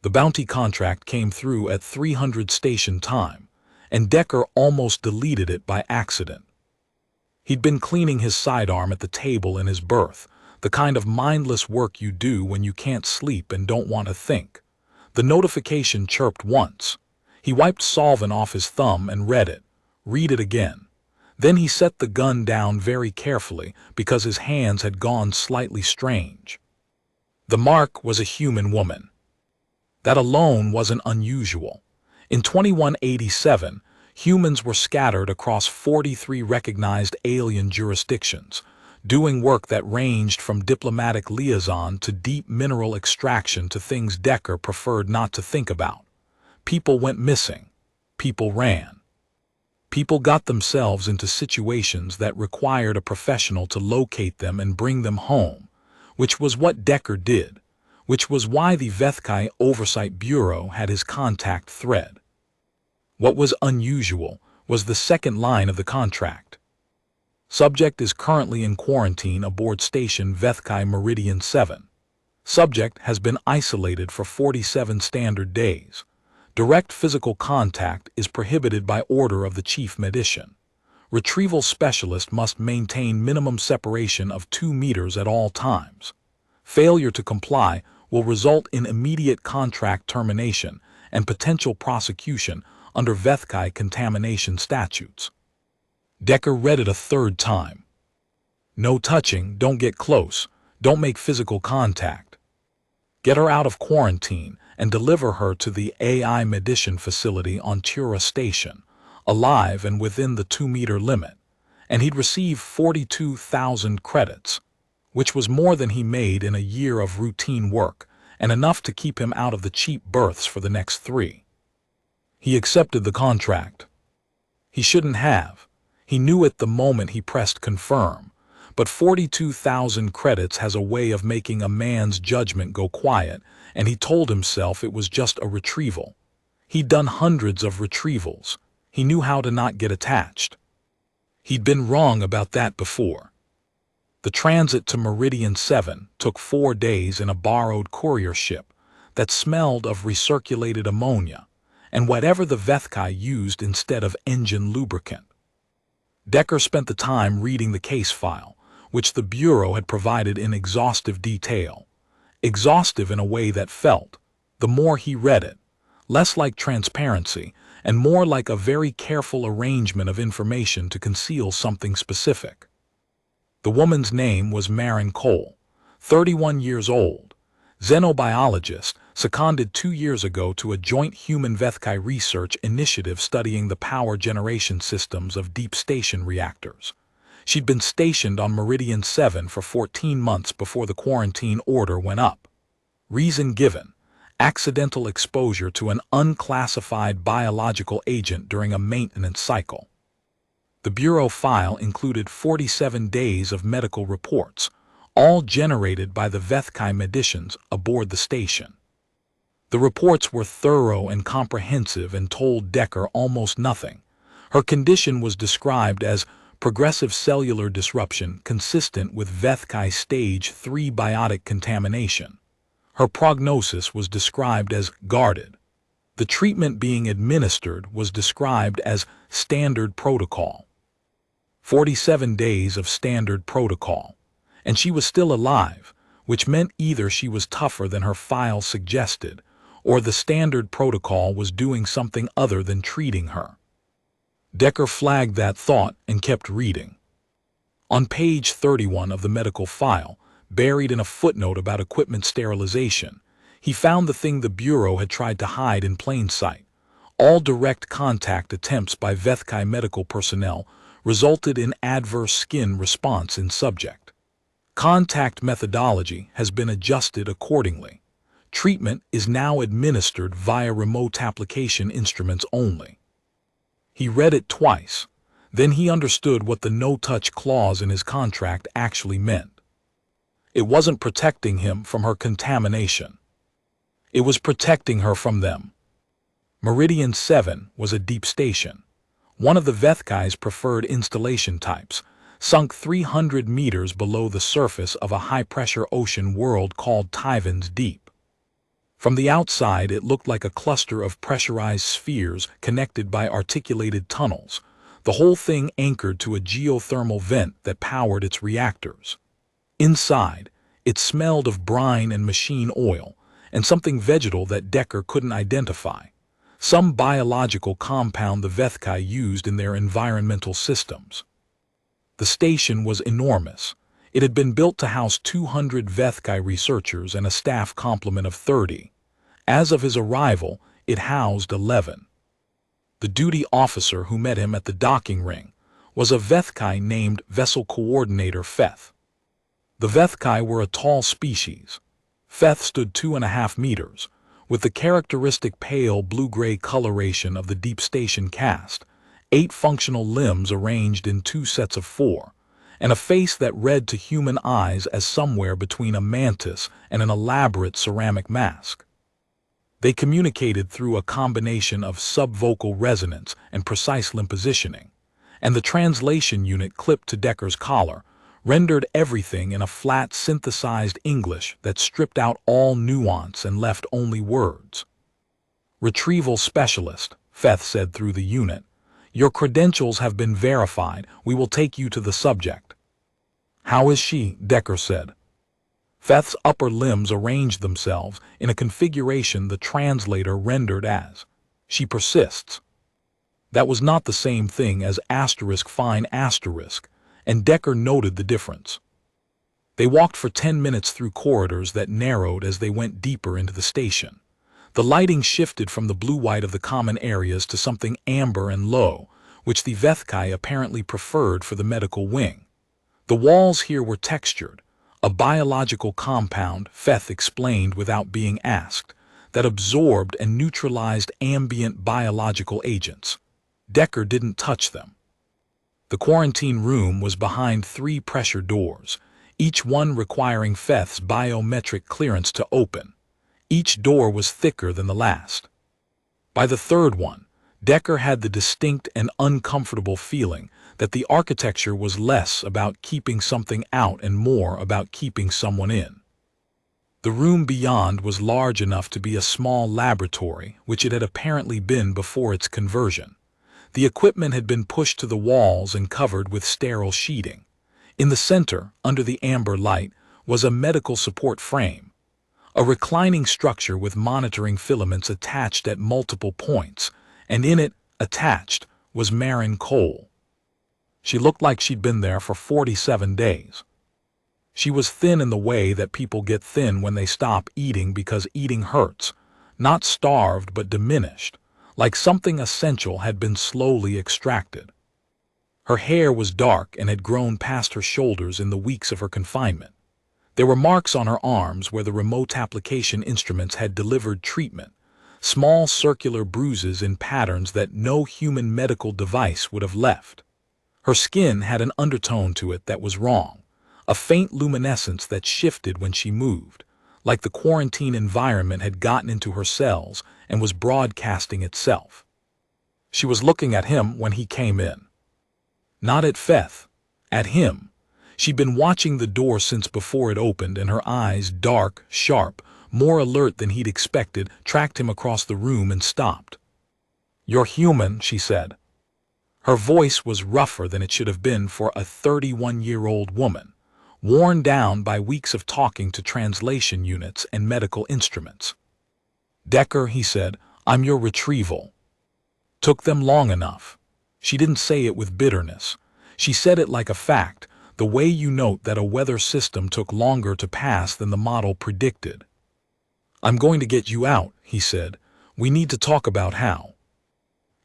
The bounty contract came through at 300 station time, and Decker almost deleted it by accident. He'd been cleaning his sidearm at the table in his berth, the kind of mindless work you do when you can't sleep and don't want to think. The notification chirped once. He wiped solvent off his thumb and read it. Read it again. Then he set the gun down very carefully because his hands had gone slightly strange. The mark was a human woman. That alone wasn't unusual. In 2187, humans were scattered across 43 recognized alien jurisdictions, doing work that ranged from diplomatic liaison to deep mineral extraction to things Decker preferred not to think about. People went missing. People ran. People got themselves into situations that required a professional to locate them and bring them home, which was what Decker did, which was why the Vethkai Oversight Bureau had his contact thread. What was unusual was the second line of the contract. Subject is currently in quarantine aboard station Vethkai Meridian 7. Subject has been isolated for 47 standard days. Direct physical contact is prohibited by order of the chief medician. Retrieval specialist must maintain minimum separation of 2 meters at all times. Failure to comply will result in immediate contract termination and potential prosecution under Vethkai contamination statutes. Decker read it a third time. No touching, don't get close, don't make physical contact. Get her out of quarantine and deliver her to the AI Medicine facility on Tura Station, alive and within the 2-meter limit, and he'd receive 42,000 credits, which was more than he made in a year of routine work and enough to keep him out of the cheap berths for the next 3. He accepted the contract. He shouldn't have. He knew it the moment he pressed confirm, but 42,000 credits has a way of making a man's judgment go quiet, and he told himself it was just a retrieval. He'd done hundreds of retrievals. He knew how to not get attached. He'd been wrong about that before. The transit to Meridian 7 took 4 days in a borrowed courier ship that smelled of recirculated ammonia and whatever the Vethkai used instead of engine lubricant. Decker spent the time reading the case file, which the Bureau had provided in exhaustive detail. Exhaustive in a way that felt, the more he read it, less like transparency and more like a very careful arrangement of information to conceal something specific. The woman's name was Marin Cole, 31 years old, xenobiologist, seconded 2 years ago to a joint human Vethkai research initiative studying the power generation systems of deep station reactors. She'd been stationed on Meridian 7 for 14 months before the quarantine order went up. Reason given: accidental exposure to an unclassified biological agent during a maintenance cycle. The Bureau file included 47 days of medical reports, all generated by the Vethkai medicians aboard the station. The reports were thorough and comprehensive and told Decker almost nothing. Her condition was described as progressive cellular disruption consistent with Vethkai Stage 3 biotic contamination. Her prognosis was described as guarded. The treatment being administered was described as standard protocol. 47 days of standard protocol, and she was still alive, which meant either she was tougher than her file suggested, or the standard protocol was doing something other than treating her. Decker flagged that thought and kept reading. On page 31 of the medical file, buried in a footnote about equipment sterilization, he found the thing the Bureau had tried to hide in plain sight. All direct contact attempts by Vethkai medical personnel resulted in adverse skin response in subject. Contact methodology has been adjusted accordingly. Treatment is now administered via remote application instruments only. He read it twice. Then he understood what the no-touch clause in his contract actually meant. It wasn't protecting him from her contamination. It was protecting her from them. Meridian 7 was a deep station, one of the Vethkai's preferred installation types, sunk 300 meters below the surface of a high-pressure ocean world called Tyvan's Deep. From the outside, it looked like a cluster of pressurized spheres connected by articulated tunnels, the whole thing anchored to a geothermal vent that powered its reactors. Inside, it smelled of brine and machine oil, and something vegetal that Decker couldn't identify, some biological compound the Vethkai used in their environmental systems. The station was enormous. It had been built to house 200 Vethkai researchers and a staff complement of 30. As of his arrival, it housed 11. The duty officer who met him at the docking ring was a Vethkai named Vessel Coordinator Feth. The Vethkai were a tall species. Feth stood 2.5 meters, with the characteristic pale blue-gray coloration of the deep station cast, 8 functional limbs arranged in 2 sets of 4, and a face that read to human eyes as somewhere between a mantis and an elaborate ceramic mask. They communicated through a combination of subvocal resonance and precise limb positioning, and the translation unit clipped to Decker's collar rendered everything in a flat synthesized English that stripped out all nuance and left only words. "Retrieval specialist," Feth said through the unit. "Your credentials have been verified. We will take you to the subject." "How is she?" Decker said. Feth's upper limbs arranged themselves in a configuration the translator rendered as, "She persists." That was not the same thing as fine asterisk, and Decker noted the difference. They walked for 10 minutes through corridors that narrowed as they went deeper into the station. The lighting shifted from the blue-white of the common areas to something amber and low, which the Vethkai apparently preferred for the medical wing. The walls here were textured, a biological compound, Feth explained without being asked, that absorbed and neutralized ambient biological agents. Decker didn't touch them. The quarantine room was behind 3 pressure doors, each one requiring Feth's biometric clearance to open. Each door was thicker than the last. By the third one, Decker had the distinct and uncomfortable feeling that the architecture was less about keeping something out and more about keeping someone in. The room beyond was large enough to be a small laboratory, which it had apparently been before its conversion. The equipment had been pushed to the walls and covered with sterile sheeting. In the center, under the amber light, was a medical support frame, a reclining structure with monitoring filaments attached at multiple points, and in it, attached, was Marin Cole. She looked like she'd been there for 47 days. She was thin in the way that people get thin when they stop eating because eating hurts, not starved but diminished, like something essential had been slowly extracted. Her hair was dark and had grown past her shoulders in the weeks of her confinement. There were marks on her arms where the remote application instruments had delivered treatment, small circular bruises in patterns that no human medical device would have left. Her skin had an undertone to it that was wrong, a faint luminescence that shifted when she moved, like the quarantine environment had gotten into her cells and was broadcasting itself. She was looking at him when he came in. Not at Feth, at him. She'd been watching the door since before it opened, and her eyes, dark, sharp, more alert than he'd expected, tracked him across the room and stopped. "You're human," she said. Her voice was rougher than it should have been for a 31-year-old woman, worn down by weeks of talking to translation units and medical instruments. "Decker," he said, "I'm your retrieval." "Took them long enough." She didn't say it with bitterness. She said it like a fact, the way you note that a weather system took longer to pass than the model predicted. "I'm going to get you out," he said. "We need to talk about how."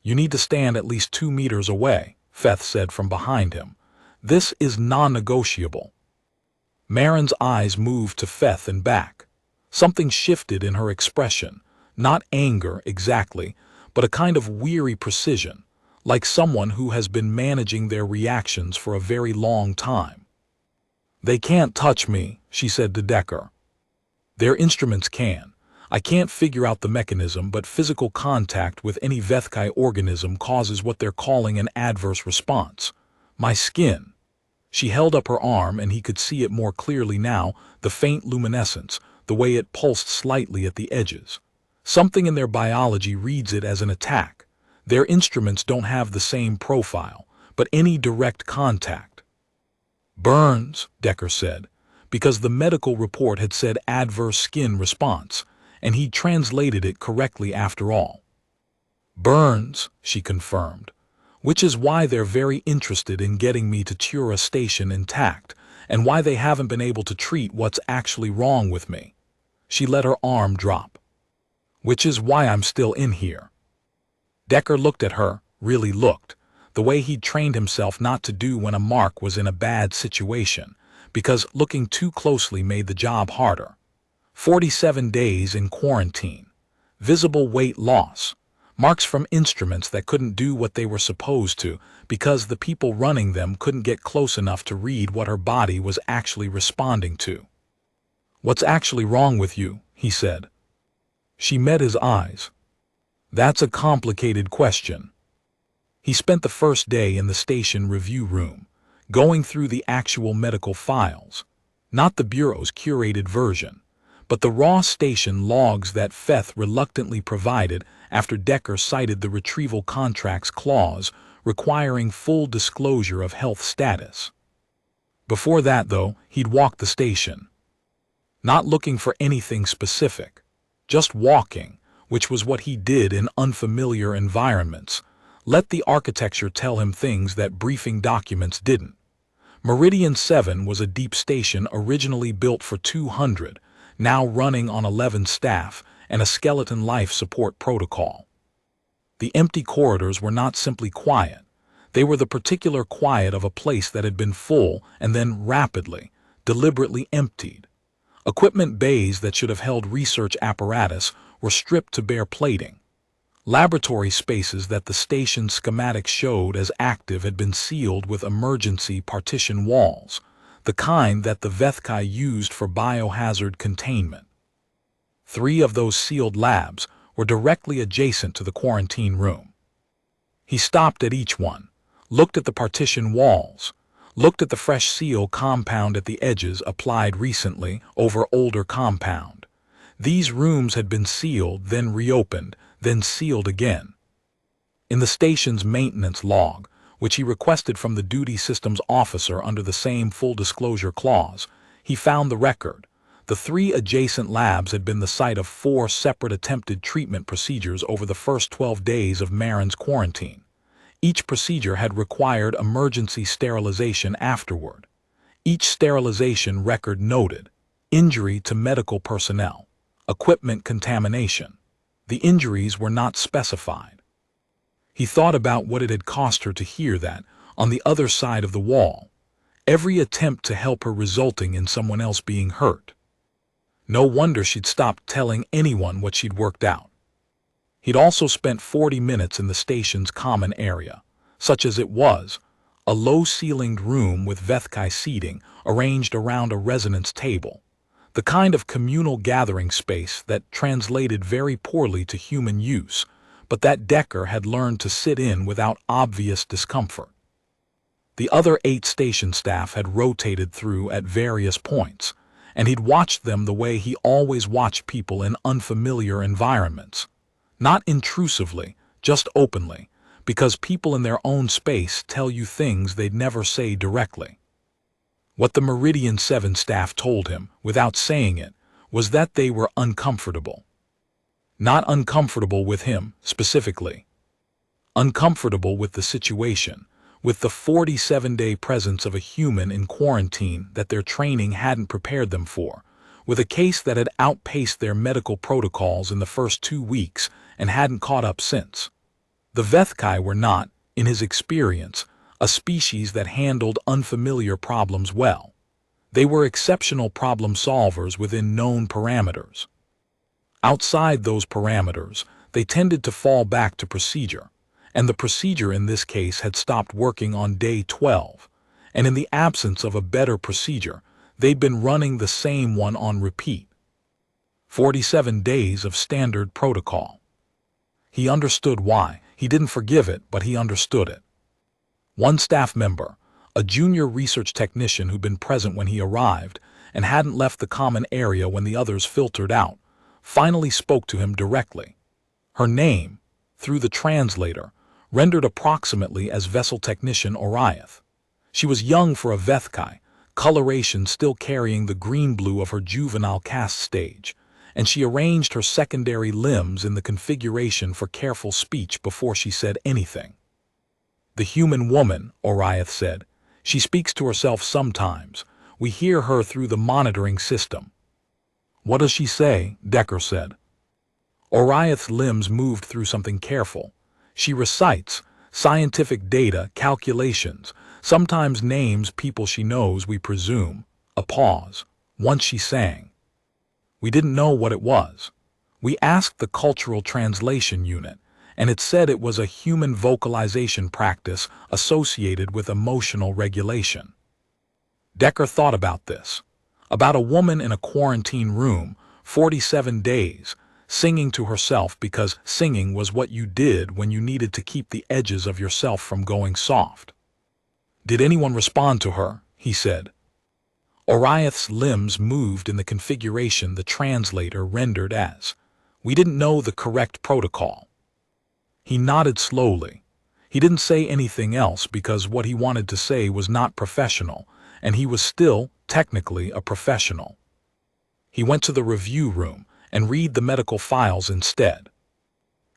"You need to stand at least 2 meters away," Feth said from behind him. "This is non-negotiable." Marin's eyes moved to Feth and back. Something shifted in her expression, not anger exactly, but a kind of weary precision, like someone who has been managing their reactions for a very long time. "They can't touch me," she said to Decker. "Their instruments can. I can't figure out the mechanism, but physical contact with any Vethkai organism causes what they're calling an adverse response. My skin." She held up her arm, and he could see it more clearly now, the faint luminescence, the way it pulsed slightly at the edges. Something in their biology reads it as an attack. Their instruments don't have the same profile, but any direct contact. Burns, Decker said, because the medical report had said adverse skin response, and he translated it correctly after all. Burns, she confirmed, which is why they're very interested in getting me to Tura Station intact, and why they haven't been able to treat what's actually wrong with me. She let her arm drop. Which is why I'm still in here. Decker looked at her, really looked, the way he'd trained himself not to do when a mark was in a bad situation, because looking too closely made the job harder. 47 days in quarantine. Visible weight loss. Marks from instruments that couldn't do what they were supposed to because the people running them couldn't get close enough to read what her body was actually responding to. "What's actually wrong with you?" he said. She met his eyes. "That's a complicated question." He spent the first day in the station review room, going through the actual medical files, not the Bureau's curated version, but the raw station logs that Feth reluctantly provided after Decker cited the retrieval contracts clause requiring full disclosure of health status. Before that, though, he'd walked the station. Not looking for anything specific, just walking, which was what he did in unfamiliar environments. Let the architecture tell him things that briefing documents didn't. Meridian 7 was a deep station originally built for 200, now running on 11 staff and a skeleton life support protocol. The empty corridors were not simply quiet. They were the particular quiet of a place that had been full and then rapidly, deliberately emptied. Equipment bays that should have held research apparatus were stripped to bare plating. Laboratory spaces that the station schematics showed as active had been sealed with emergency partition walls, the kind that the Vethkai used for biohazard containment. 3 of those sealed labs were directly adjacent to the quarantine room. He stopped at each one, looked at the partition walls, looked at the fresh seal compound at the edges applied recently over older compound. These rooms had been sealed, then reopened, then sealed again. In the station's maintenance log, which he requested from the duty systems officer under the same full disclosure clause, he found the record. The 3 adjacent labs had been the site of 4 separate attempted treatment procedures over the first 12 days of Marin's quarantine. Each procedure had required emergency sterilization afterward. Each sterilization record noted injury to medical personnel, equipment contamination. The injuries were not specified. He thought about what it had cost her to hear that, on the other side of the wall, every attempt to help her resulting in someone else being hurt. No wonder she'd stopped telling anyone what she'd worked out. He'd also spent 40 minutes in the station's common area, such as it was, a low-ceilinged room with Vethkai seating arranged around a resonance table, the kind of communal gathering space that translated very poorly to human use, but that Decker had learned to sit in without obvious discomfort. The other 8 station staff had rotated through at various points, and he'd watched them the way he always watched people in unfamiliar environments. Not intrusively, just openly, because people in their own space tell you things they'd never say directly. What the Meridian 7 staff told him, without saying it, was that they were uncomfortable. Not uncomfortable with him, specifically. Uncomfortable with the situation, with the 47-day presence of a human in quarantine that their training hadn't prepared them for, with a case that had outpaced their medical protocols in the first 2 weeks and hadn't caught up since. The Vethkai were not, in his experience, a species that handled unfamiliar problems well. They were exceptional problem solvers within known parameters. Outside those parameters, they tended to fall back to procedure, and the procedure in this case had stopped working on day 12, and in the absence of a better procedure, they'd been running the same one on repeat. 47 days of standard protocol. He understood why. He didn't forgive it, but he understood it. One staff member, a junior research technician who'd been present when he arrived, and hadn't left the common area when the others filtered out, finally spoke to him directly. Her name, through the translator, rendered approximately as vessel technician Oriath. She was young for a Vethkai, coloration still carrying the green-blue of her juvenile caste stage, and she arranged her secondary limbs in the configuration for careful speech before she said anything. "The human woman," Oriath said. "She speaks to herself sometimes. We hear her through the monitoring system." "What does she say?" Decker said. Oriath's limbs moved through something careful. "She recites scientific data, calculations, sometimes names people she knows, we presume." A pause. "Once she sang. We didn't know what it was. We asked the cultural translation unit, and it said it was a human vocalization practice associated with emotional regulation." Decker thought about this. About a woman in a quarantine room, 47 days, singing to herself because singing was what you did when you needed to keep the edges of yourself from going soft. "Did anyone respond to her?" he said. Oriath's limbs moved in the configuration the translator rendered as, "We didn't know the correct protocol." He nodded slowly. He didn't say anything else because what he wanted to say was not professional, and he was still, technically, a professional. He went to the review room and read the medical files instead.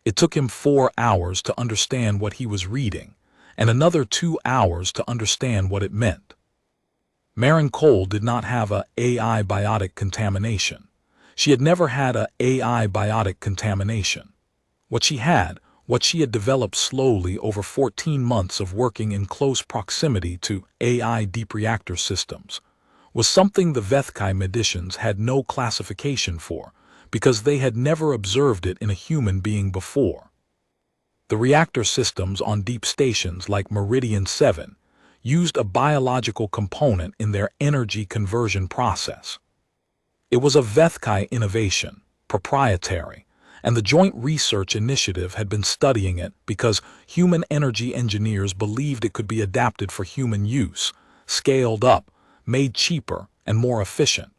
It took him 4 hours to understand what he was reading, and another 2 hours to understand what it meant. Maren Cole did not have a AI biotic contamination. She had never had a AI biotic contamination. What she had developed slowly over 14 months of working in close proximity to AI deep reactor systems, was something the Vethkai medicians had no classification for, because they had never observed it in a human being before. The reactor systems on deep stations like Meridian 7 used a biological component in their energy conversion process. It was a Vethkai innovation, proprietary, and the Joint Research Initiative had been studying it because human energy engineers believed it could be adapted for human use, scaled up, made cheaper, and more efficient.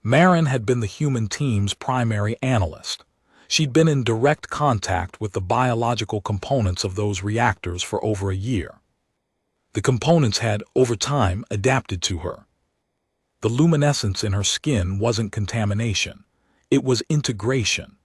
Maren had been the human team's primary analyst. She'd been in direct contact with the biological components of those reactors for over a year. The components had, over time, adapted to her. The luminescence in her skin wasn't contamination. It was integration.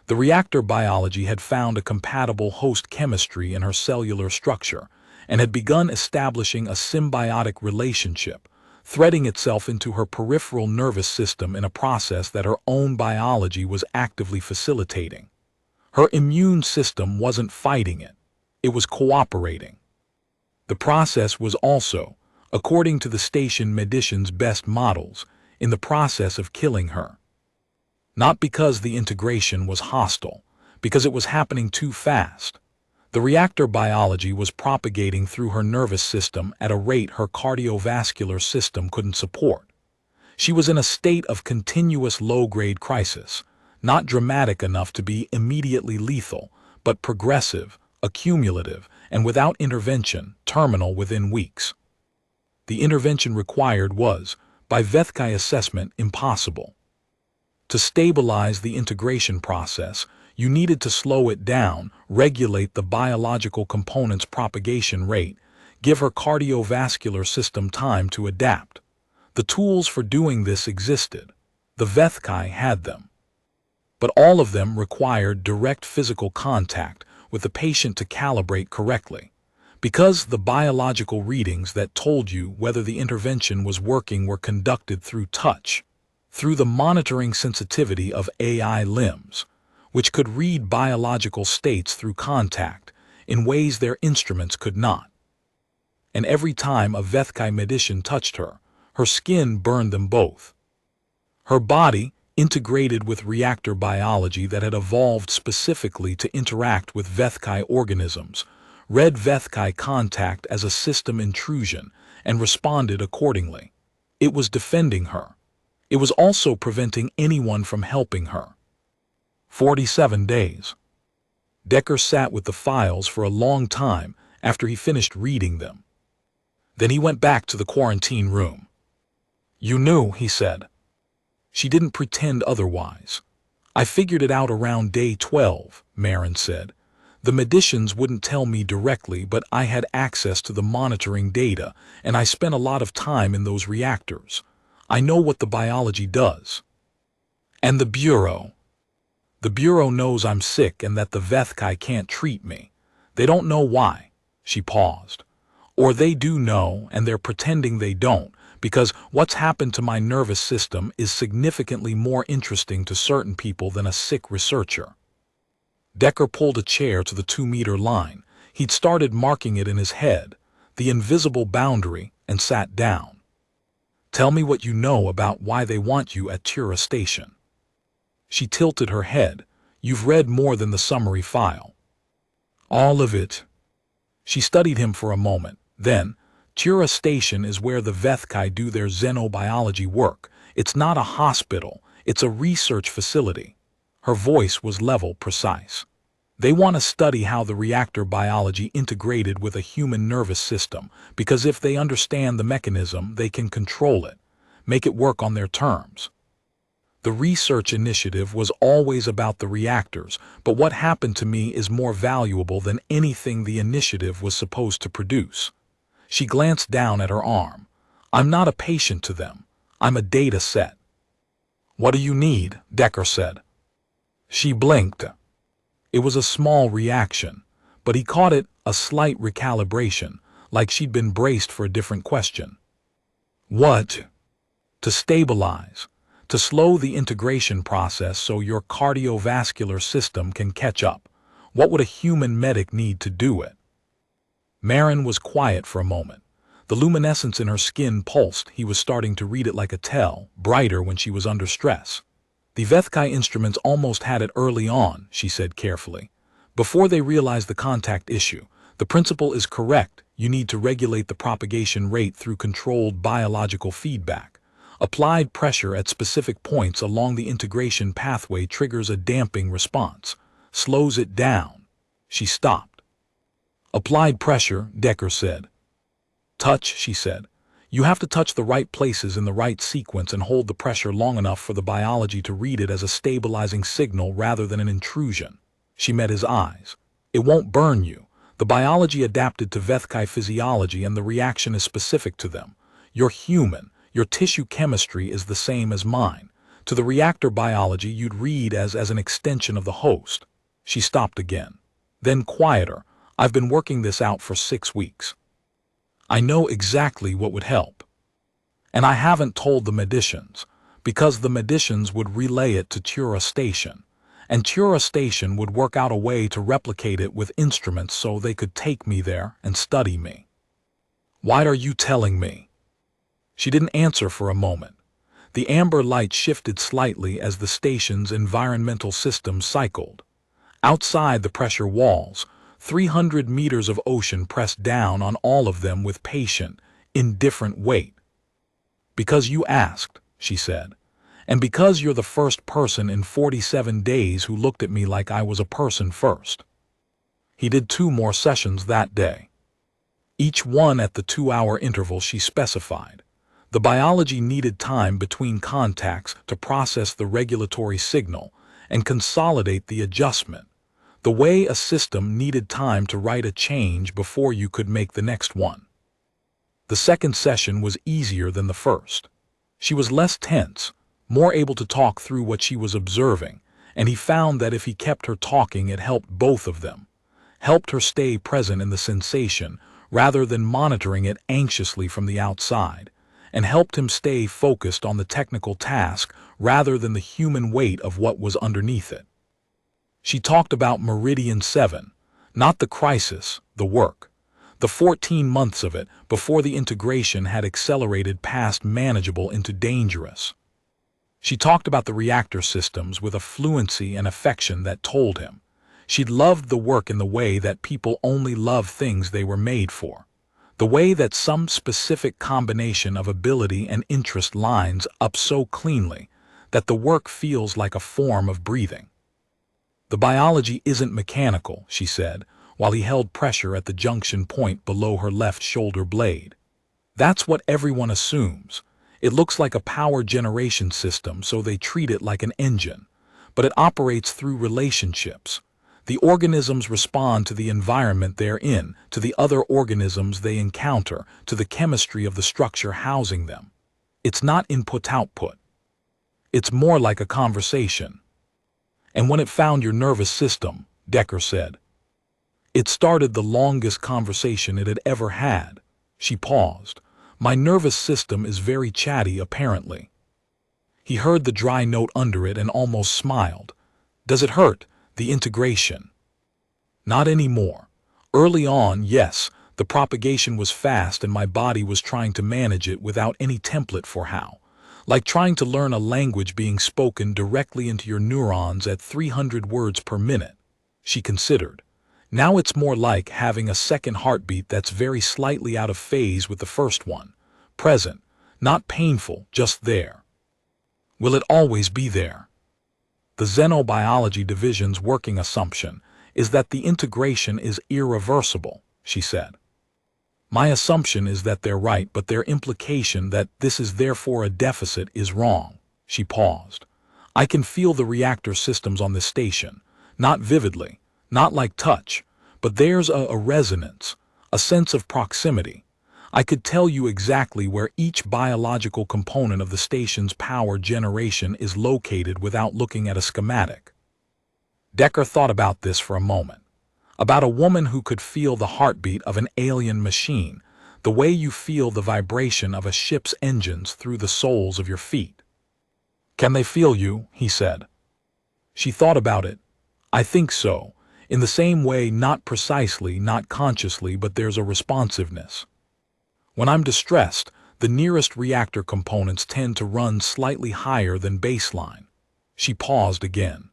The reactor biology had found a compatible host chemistry in her cellular structure and had begun establishing a symbiotic relationship, threading itself into her peripheral nervous system in a process that her own biology was actively facilitating. Her immune system wasn't fighting it. It was cooperating. The process was also, according to the station medician's best models, in the process of killing her. Not because the integration was hostile, because it was happening too fast. The reactor biology was propagating through her nervous system at a rate her cardiovascular system couldn't support. She was in a state of continuous low-grade crisis, not dramatic enough to be immediately lethal, but progressive, accumulative, and without intervention, terminal within weeks. The intervention required was, by Vethkai assessment, impossible. To stabilize the integration process, you needed to slow it down, regulate the biological component's propagation rate, give her cardiovascular system time to adapt. The tools for doing this existed. The Vethkai had them. But all of them required direct physical contact with the patient to calibrate correctly. Because the biological readings that told you whether the intervention was working were conducted through touch, through the monitoring sensitivity of AI limbs, which could read biological states through contact in ways their instruments could not. And every time a Vethkai medician touched her, her skin burned them both. Her body, integrated with reactor biology that had evolved specifically to interact with Vethkai organisms, read Vethkai contact as a system intrusion and responded accordingly. It was defending her. It was also preventing anyone from helping her. 47 days. Decker sat with the files for a long time after he finished reading them. Then he went back to the quarantine room. You knew, he said. She didn't pretend otherwise. I figured it out around day 12, Marin said. The medicians wouldn't tell me directly, but I had access to the monitoring data, and I spent a lot of time in those reactors. I know what the biology does. And the Bureau? The Bureau knows I'm sick and that the Vethkai can't treat me. They don't know why. She paused. Or they do know, and they're pretending they don't, because what's happened to my nervous system is significantly more interesting to certain people than a sick researcher. Decker pulled a chair to the 2-meter line. He'd started marking it in his head, the invisible boundary, and sat down. Tell me what you know about why they want you at Tura Station. She tilted her head. You've read more than the summary file. All of it. She studied him for a moment. Then, Tura Station is where the Vethkai do their xenobiology work. It's not a hospital, it's a research facility. Her voice was level, precise. They want to study how the reactor biology integrated with a human nervous system, because if they understand the mechanism, they can control it, make it work on their terms. The research initiative was always about the reactors, but what happened to me is more valuable than anything the initiative was supposed to produce. She glanced down at her arm. I'm not a patient to them. I'm a data set. What do you need? Decker said. She blinked. It was a small reaction, but he caught it a slight recalibration, like she'd been braced for a different question. What? To stabilize, to slow the integration process so your cardiovascular system can catch up. What would a human medic need to do it? Marin was quiet for a moment. The luminescence in her skin pulsed. He was starting to read it like a tell, brighter when she was under stress. The Vethkai instruments almost had it early on, she said carefully. Before they realized the contact issue, the principle is correct. You need to regulate the propagation rate through controlled biological feedback. Applied pressure at specific points along the integration pathway triggers a damping response, slows it down. She stopped. Applied pressure, Decker said. Touch, she said. You have to touch the right places in the right sequence and hold the pressure long enough for the biology to read it as a stabilizing signal rather than an intrusion. She met his eyes. It won't burn you. The biology adapted to Vethkai physiology and the reaction is specific to them. You're human. Your tissue chemistry is the same as mine. To the reactor biology you'd read as an extension of the host. She stopped again. Then quieter. I've been working this out for 6 weeks. I know exactly what would help. And I haven't told the medicians, because the medicians would relay it to Tura Station, and Tura Station would work out a way to replicate it with instruments so they could take me there and study me. Why are you telling me? She didn't answer for a moment. The amber light shifted slightly as the station's environmental system cycled. Outside the pressure walls, 300 meters of ocean pressed down on all of them with patient, indifferent weight. Because you asked, she said, and because you're the first person in 47 days who looked at me like I was a person first. He did 2 more sessions that day. Each one at the 2-hour interval she specified. The biology needed time between contacts to process the regulatory signal and consolidate the adjustment. The way a system needed time to write a change before you could make the next one. The second session was easier than the first. She was less tense, more able to talk through what she was observing, and he found that if he kept her talking it helped both of them, helped her stay present in the sensation rather than monitoring it anxiously from the outside, and helped him stay focused on the technical task rather than the human weight of what was underneath it. She talked about Meridian 7, not the crisis, the work. The 14 months of it before the integration had accelerated past manageable into dangerous. She talked about the reactor systems with a fluency and affection that told him. She'd loved the work in the way that people only love things they were made for. The way that some specific combination of ability and interest lines up so cleanly that the work feels like a form of breathing. The biology isn't mechanical, she said, while he held pressure at the junction point below her left shoulder blade. That's what everyone assumes. It looks like a power generation system, so they treat it like an engine. But it operates through relationships. The organisms respond to the environment they're in, to the other organisms they encounter, to the chemistry of the structure housing them. It's not input-output. It's more like a conversation. And when it found your nervous system, Decker said, it started the longest conversation it had ever had. She paused. My nervous system is very chatty, apparently. He heard the dry note under it and almost smiled. Does it hurt, the integration? Not anymore. Early on, yes, the propagation was fast and my body was trying to manage it without any template for how. Like trying to learn a language being spoken directly into your neurons at 300 words per minute. She considered. Now it's more like having a second heartbeat that's very slightly out of phase with the first one. Present, not painful, just there. Will it always be there? The xenobiology division's working assumption is that the integration is irreversible, she said. My assumption is that they're right, but their implication that this is therefore a deficit is wrong. She paused. I can feel the reactor systems on this station, not vividly, not like touch, but there's a resonance, a sense of proximity. I could tell you exactly where each biological component of the station's power generation is located without looking at a schematic. Decker thought about this for a moment. About a woman who could feel the heartbeat of an alien machine, the way you feel the vibration of a ship's engines through the soles of your feet. Can they feel you? He said. She thought about it. I think so. In the same way, not precisely, not consciously, but there's a responsiveness. When I'm distressed, the nearest reactor components tend to run slightly higher than baseline. She paused again.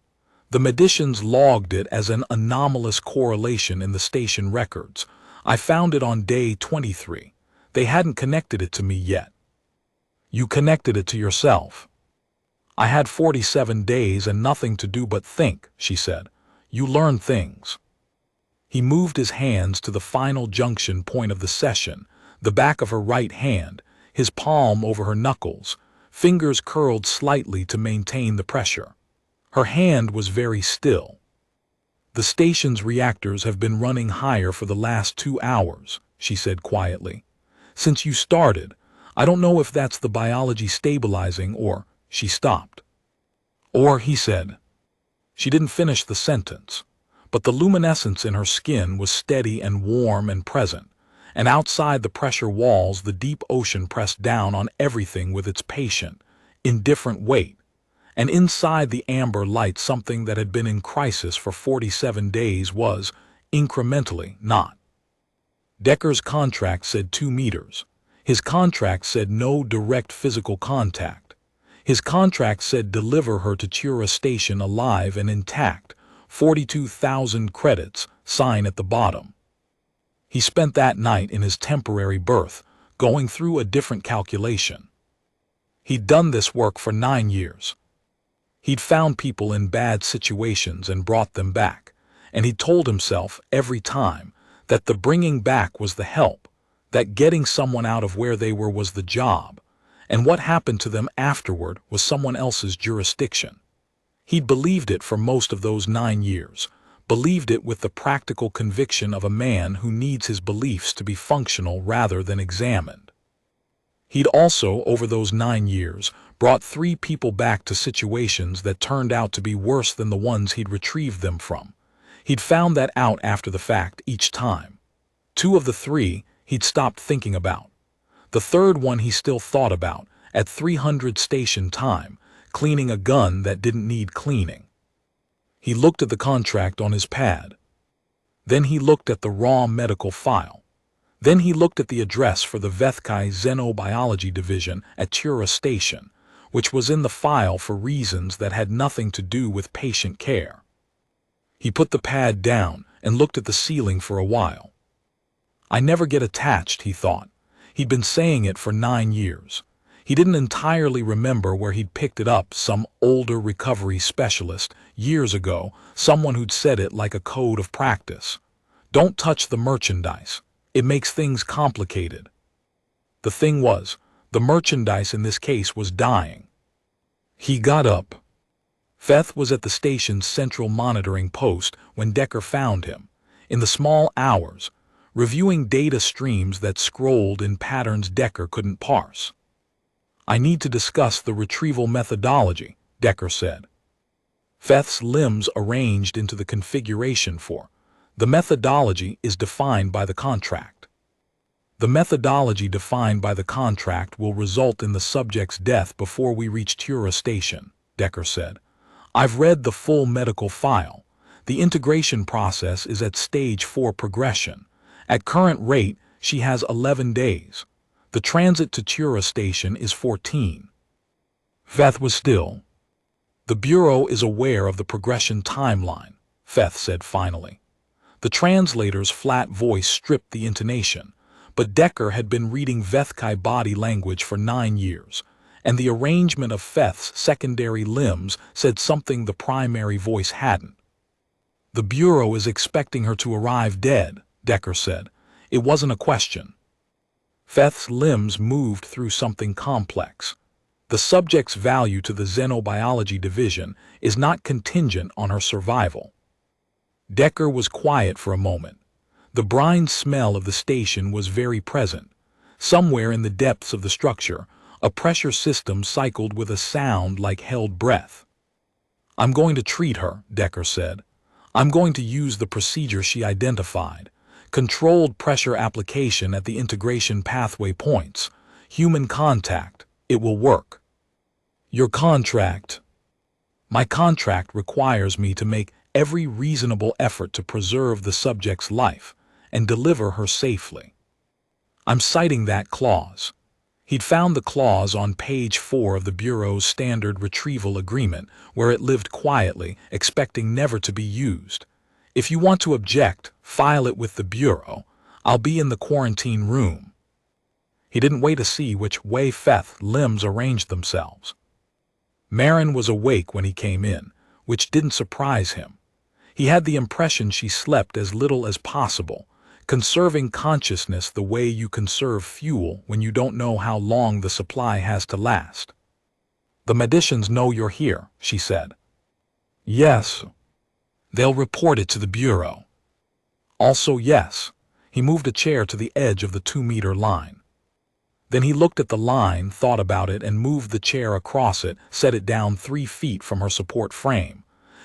The medicians logged it as an anomalous correlation in the station records. I found it on day 23. They hadn't connected it to me yet. You connected it to yourself. I had 47 days and nothing to do but think, she said. You learn things. He moved his hands to the final junction point of the session, the back of her right hand, his palm over her knuckles, fingers curled slightly to maintain the pressure. Her hand was very still. The station's reactors have been running higher for the last 2 hours, she said quietly. Since you started, I don't know if that's the biology stabilizing or, she stopped. Or, he said. She didn't finish the sentence, but the luminescence in her skin was steady and warm and present, and outside the pressure walls the deep ocean pressed down on everything with its patient, indifferent weight, and inside the amber light something that had been in crisis for 47 days was, incrementally, not. Decker's contract said 2 meters. His contract said no direct physical contact. His contract said deliver her to Tura Station alive and intact, 42,000 credits, sign at the bottom. He spent that night in his temporary berth, going through a different calculation. He'd done this work for 9 years. He'd found people in bad situations and brought them back, and he'd told himself every time that the bringing back was the help, that getting someone out of where they were was the job, and what happened to them afterward was someone else's jurisdiction. He'd believed it for most of those 9 years, believed it with the practical conviction of a man who needs his beliefs to be functional rather than examined. He'd also, over those 9 years, brought 3 people back to situations that turned out to be worse than the ones he'd retrieved them from. He'd found that out after the fact each time. 2 of the 3 he'd stopped thinking about. The third one he still thought about, at 300 station time, cleaning a gun that didn't need cleaning. He looked at the contract on his pad. Then he looked at the raw medical file. Then he looked at the address for the Vethkai Xenobiology Division at Tura Station, which was in the file for reasons that had nothing to do with patient care. He put the pad down and looked at the ceiling for a while. I never get attached, he thought. He'd been saying it for 9 years. He didn't entirely remember where he'd picked it up, some older recovery specialist, years ago, someone who'd said it like a code of practice. Don't touch the merchandise. It makes things complicated. The thing was, The merchandise in this case was dying. He got up. Feth was at the station's central monitoring post when Decker found him, in the small hours, reviewing data streams that scrolled in patterns Decker couldn't parse. "I need to discuss the retrieval methodology," Decker said. Feth's limbs arranged into the configuration for "The methodology is defined by the contract." "The methodology defined by the contract will result in the subject's death before we reach Tura Station," Decker said. "I've read the full medical file. The integration process is at stage 4 progression. At current rate, she has 11 days. The transit to Tura Station is 14. Feth was still. "The Bureau is aware of the progression timeline," Feth said finally. The translator's flat voice stripped the intonation, but Decker had been reading Vethkai body language for 9 years, and the arrangement of Feth's secondary limbs said something the primary voice hadn't. "The Bureau is expecting her to arrive dead," Decker said. It wasn't a question. Feth's limbs moved through something complex. "The subject's value to the Xenobiology Division is not contingent on her survival." Decker was quiet for a moment. The brine smell of the station was very present. Somewhere in the depths of the structure, a pressure system cycled with a sound like held breath. "I'm going to treat her," Decker said. "I'm going to use the procedure she identified. Controlled pressure application at the integration pathway points. Human contact. It will work." "Your contract." "My contract requires me to make every reasonable effort to preserve the subject's life and deliver her safely. I'm citing that clause." He'd found the clause on page 4 of the Bureau's standard retrieval agreement, where it lived quietly, expecting never to be used. "If you want to object, file it with the Bureau. I'll be in the quarantine room." He didn't wait to see which way Feth's limbs arranged themselves. Marin was awake when he came in, which didn't surprise him. He had the impression she slept as little as possible, conserving consciousness the way you conserve fuel when you don't know how long the supply has to last. "The medicians know you're here," she said. "Yes." "They'll report it to the Bureau." "Also yes." He moved a chair to the edge of the 2-meter line. Then he looked at the line, thought about it, and moved the chair across it, set it down 3 feet from her support frame.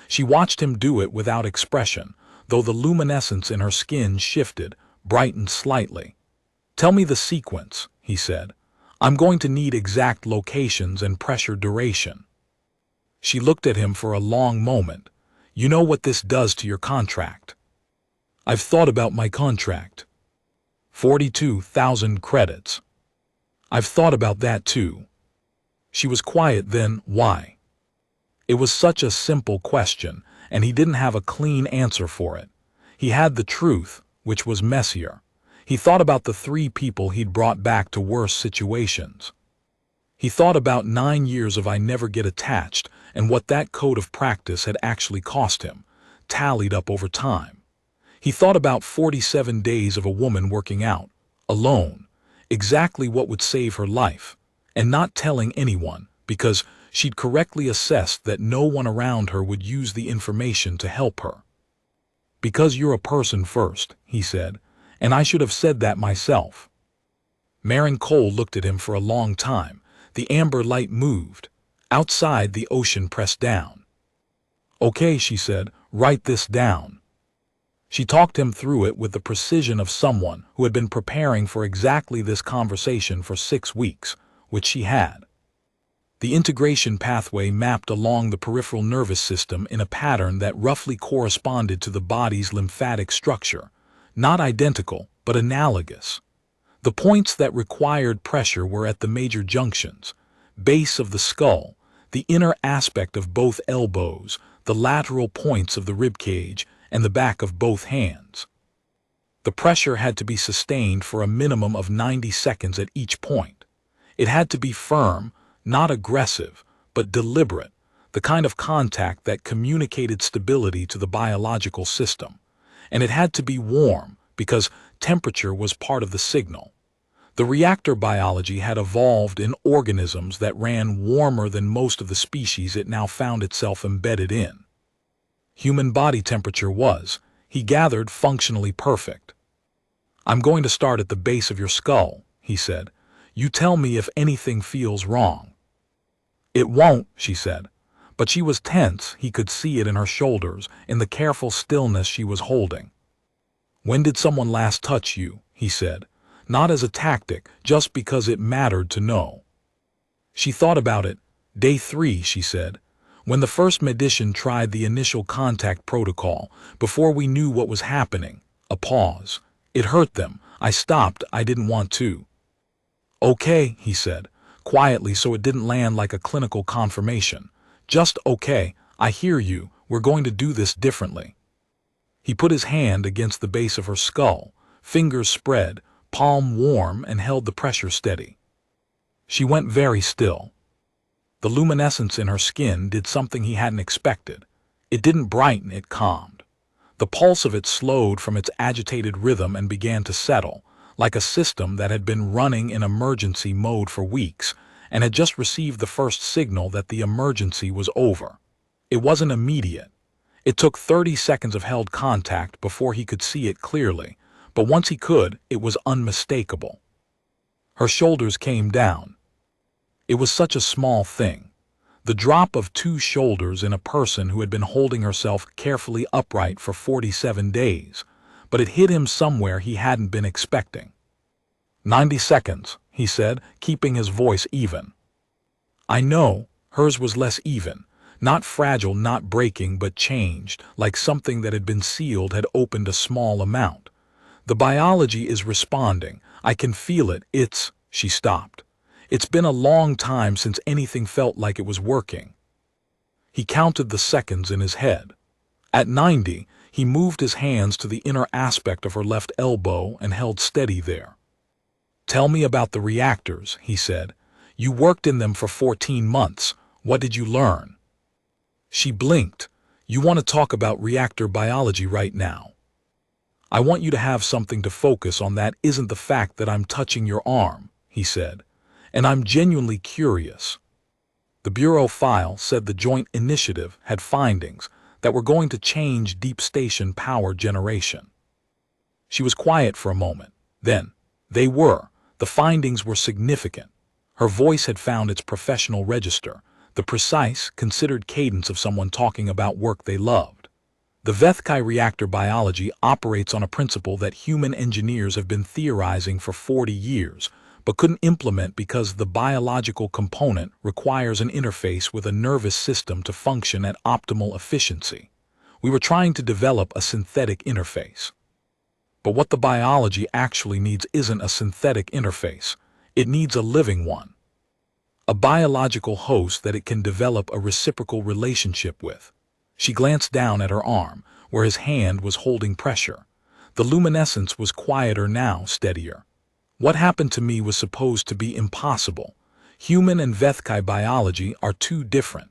She watched him do it without expression, though the luminescence in her skin shifted, brightened slightly. "Tell me the sequence," he said. "I'm going to need exact locations and pressure duration." She looked at him for a long moment. "You know what this does to your contract?" "I've thought about my contract." 42,000 credits. "I've thought about that too." She was quiet then. "Why?" It was such a simple question, and he didn't have a clean answer for it. He had the truth, which was messier. He thought about the 3 people he'd brought back to worse situations. He thought about 9 years of I never get attached and what that code of practice had actually cost him, tallied up over time. He thought about 47 days of a woman working out, alone, exactly what would save her life, and not telling anyone, because she'd correctly assessed that no one around her would use the information to help her. "Because you're a person first," he said, "and I should have said that myself." Marin Cole looked at him for a long time. The amber light moved. Outside, the ocean pressed down. "Okay," she said, "write this down." She talked him through it with the precision of someone who had been preparing for exactly this conversation for 6 weeks, which she had. The integration pathway mapped along the peripheral nervous system in a pattern that roughly corresponded to the body's lymphatic structure, not identical, but analogous. The points that required pressure were at the major junctions, base of the skull, the inner aspect of both elbows, the lateral points of the ribcage, and the back of both hands. The pressure had to be sustained for a minimum of 90 seconds at each point. It had to be firm, not aggressive, but deliberate, the kind of contact that communicated stability to the biological system. And it had to be warm, because temperature was part of the signal. The reactor biology had evolved in organisms that ran warmer than most of the species it now found itself embedded in. Human body temperature was, he gathered, functionally perfect. "I'm going to start at the base of your skull," he said. "You tell me if anything feels wrong." "It won't," she said. But she was tense. He could see it in her shoulders, in the careful stillness she was holding. "When did someone last touch you?" he said. Not as a tactic, just because it mattered to know. She thought about it. "Day 3, she said. "When the first medicine tried the initial contact protocol, before we knew what was happening." A pause. "It hurt them. I stopped. I didn't want to." "Okay," he said, quietly so it didn't land like a clinical confirmation. "Just okay. I hear you. We're going to do this differently." He put his hand against the base of her skull, fingers spread, palm warm, and held the pressure steady. She went very still. The luminescence in her skin did something he hadn't expected. It didn't brighten, it calmed. The pulse of it slowed from its agitated rhythm and began to settle, like a system that had been running in emergency mode for weeks and had just received the first signal that the emergency was over. It wasn't immediate. It took 30 seconds of held contact before he could see it clearly, but once he could, it was unmistakable. Her shoulders came down. It was such a small thing. The drop of 2 shoulders in a person who had been holding herself carefully upright for 47 days, but it hit him somewhere he hadn't been expecting. 90 seconds, he said, keeping his voice even. "I know." Hers was less even. Not fragile, not breaking, but changed, like something that had been sealed had opened a small amount. "The biology is responding. I can feel it. She stopped. "It's been a long time since anything felt like it was working." He counted the seconds in his head. At 90, he moved his hands to the inner aspect of her left elbow and held steady there. "Tell me about the reactors," he said. "You worked in them for 14 months. What did you learn?" She blinked. "You want to talk about reactor biology right now?" "I want you to have something to focus on that isn't the fact that I'm touching your arm," he said. "And I'm genuinely curious." The Bureau file said the joint initiative had findings that were going to change deep station power generation. She was quiet for a moment. Then, they were. The findings were significant. Her voice had found its professional register, the precise, considered cadence of someone talking about work they loved. The Vethkai reactor biology operates on a principle that human engineers have been theorizing for 40 years, but couldn't implement because the biological component requires an interface with a nervous system to function at optimal efficiency. We were trying to develop a synthetic interface. But what the biology actually needs isn't a synthetic interface. It needs a living one. A biological host that it can develop a reciprocal relationship with. She glanced down at her arm, where his hand was holding pressure. The luminescence was quieter now, steadier. "What happened to me was supposed to be impossible. Human and Vethkai biology are too different.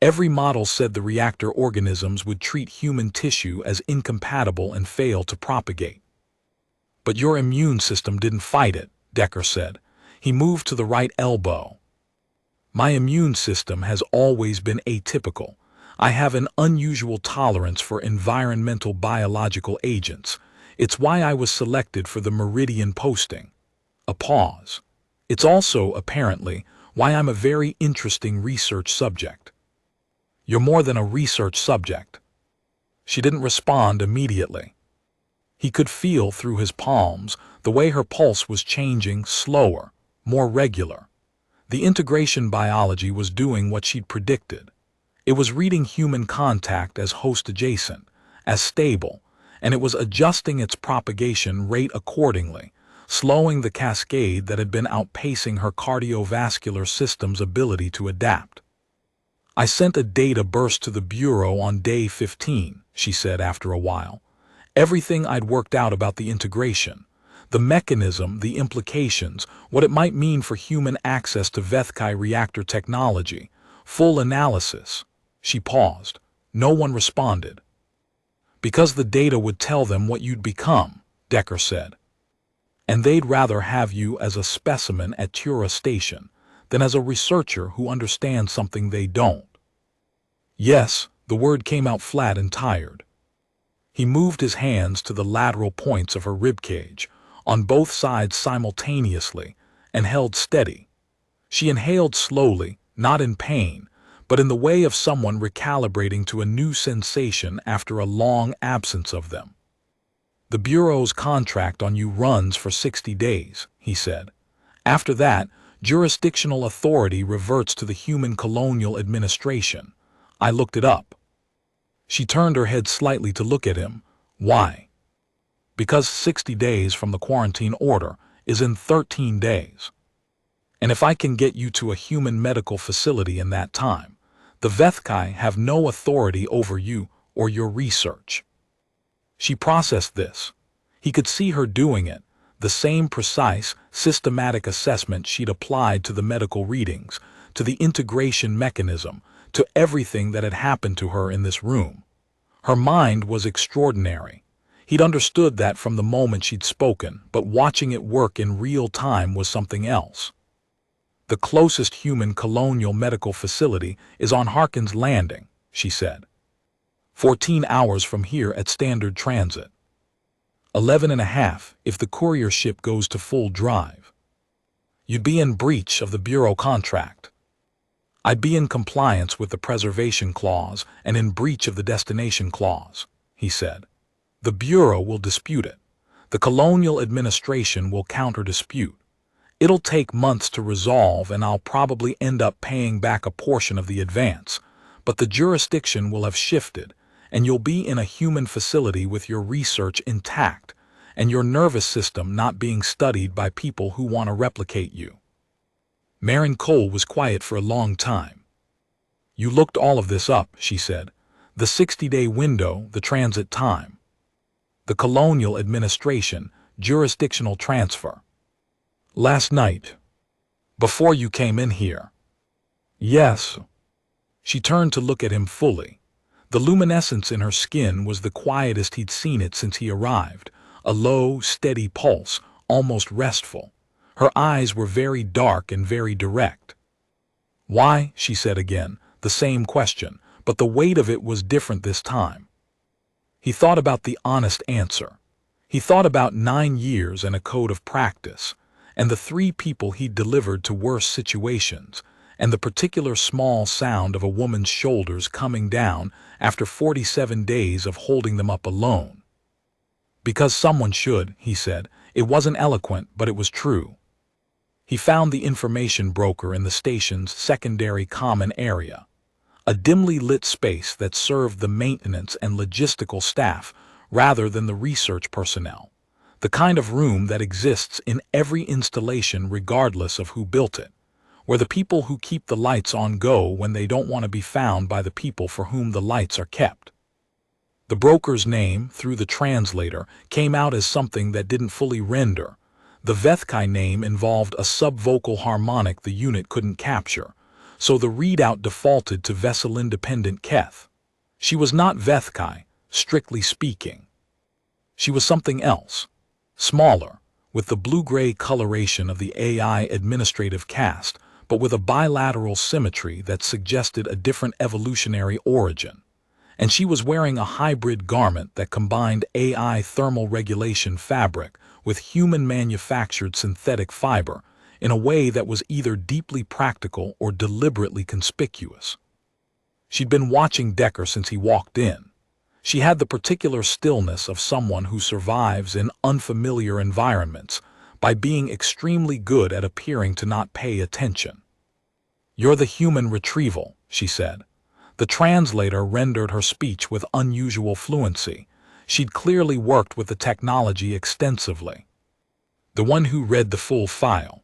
Every model said the reactor organisms would treat human tissue as incompatible and fail to propagate." "But your immune system didn't fight it," Decker said. He moved to the right elbow. "My immune system has always been atypical. I have an unusual tolerance for environmental biological agents. It's why I was selected for the Meridian posting." A pause. "It's also, apparently, why I'm a very interesting research subject." "You're more than a research subject." She didn't respond immediately. He could feel through his palms the way her pulse was changing, slower, more regular. The integration biology was doing what she'd predicted. It was reading human contact as host-adjacent, as stable, and it was adjusting its propagation rate accordingly, slowing the cascade that had been outpacing her cardiovascular system's ability to adapt. "I sent a data burst to the Bureau on day 15, she said after a while. "Everything I'd worked out about the integration, the mechanism, the implications, what it might mean for human access to Vethkai reactor technology, full analysis." She paused. No one responded. "Because the data would tell them what you'd become," Decker said. and they'd rather have you as a specimen at Tura Station than as a researcher who understands something they don't. Yes, the word came out flat and tired. He moved his hands to the lateral points of her ribcage, on both sides simultaneously, and held steady. She inhaled slowly, not in pain, but in the way of someone recalibrating to a new sensation after a long absence of them. The Bureau's contract on you runs for 60 days, he said. After that, jurisdictional authority reverts to the Human Colonial Administration. I looked it up. She turned her head slightly to look at him. Why? Because 60 days from the quarantine order is in 13 days. And if I can get you to a human medical facility in that time, the Vethkai have no authority over you or your research. She processed this. He could see her doing it, the same precise, systematic assessment she'd applied to the medical readings, to the integration mechanism, to everything that had happened to her in this room. Her mind was extraordinary. He'd understood that from the moment she'd spoken, but watching it work in real time was something else. The closest human colonial medical facility is on Harkin's Landing, she said. 14 hours from here at Standard Transit. 11.5 if the courier ship goes to full drive. You'd be in breach of the Bureau contract. I'd be in compliance with the preservation clause and in breach of the destination clause, he said. The Bureau will dispute it. The Colonial Administration will counter-dispute. It'll take months to resolve, and I'll probably end up paying back a portion of the advance, but the jurisdiction will have shifted, and you'll be in a human facility with your research intact, and your nervous system not being studied by people who want to replicate you. Marin Cole was quiet for a long time. You looked all of this up, she said. The 60-day window, the transit time. The Colonial Administration, jurisdictional transfer. Last night. Before you came in here. Yes. She turned to look at him fully. The luminescence in her skin was the quietest he'd seen it since he arrived, a low, steady pulse, almost restful. Her eyes were very dark and very direct. Why, she said again, the same question, but the weight of it was different this time. He thought about the honest answer. He thought about 9 years and a code of practice, and the 3 people he'd delivered to worse situations, and the particular small sound of a woman's shoulders coming down after 47 days of holding them up alone. Because someone should, he said. It wasn't eloquent, but it was true. He found the information broker in the station's secondary common area, a dimly lit space that served the maintenance and logistical staff rather than the research personnel, the kind of room that exists in every installation regardless of who built it, where the people who keep the lights on go when they don't want to be found by the people for whom the lights are kept. The broker's name, through the translator, came out as something that didn't fully render. The Vethkai name involved a subvocal harmonic the unit couldn't capture, so the readout defaulted to vessel-independent Keth. She was not Vethkai, strictly speaking. She was something else, smaller, with the blue-gray coloration of the AI administrative caste, but with a bilateral symmetry that suggested a different evolutionary origin. And she was wearing a hybrid garment that combined AI thermal regulation fabric with human-manufactured synthetic fiber in a way that was either deeply practical or deliberately conspicuous. She'd been watching Decker since he walked in. She had the particular stillness of someone who survives in unfamiliar environments by being extremely good at appearing to not pay attention. "You're the human retrieval," she said. The translator rendered her speech with unusual fluency. She'd clearly worked with the technology extensively. The one who read the full file.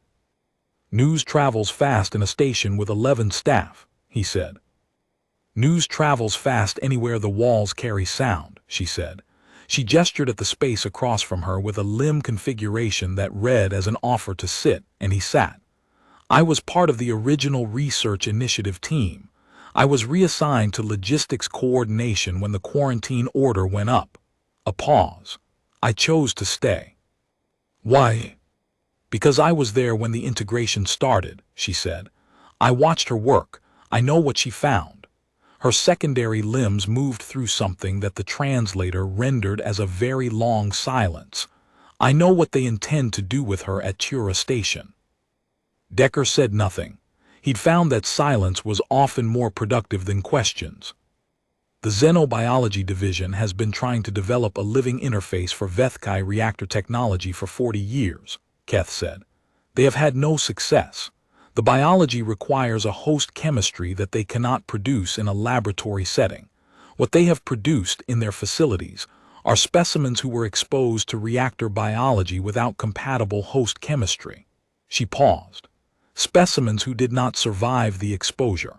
"News travels fast in a station with 11 staff," he said. "News travels fast anywhere the walls carry sound," she said. She gestured at the space across from her with a limb configuration that read as an offer to sit, and he sat. "I was part of the original research initiative team. I was reassigned to logistics coordination when the quarantine order went up." A pause. "I chose to stay." Why? Because I was there when the integration started, she said. I watched her work. I know what she found. Her secondary limbs moved through something that the translator rendered as a very long silence. I know what they intend to do with her at Tura Station. Decker said nothing. He'd found that silence was often more productive than questions. The Xenobiology Division has been trying to develop a living interface for Vethkai reactor technology for 40 years, Keth said. They have had no success. The biology requires a host chemistry that they cannot produce in a laboratory setting. What they have produced in their facilities are specimens who were exposed to reactor biology without compatible host chemistry. She paused. Specimens who did not survive the exposure.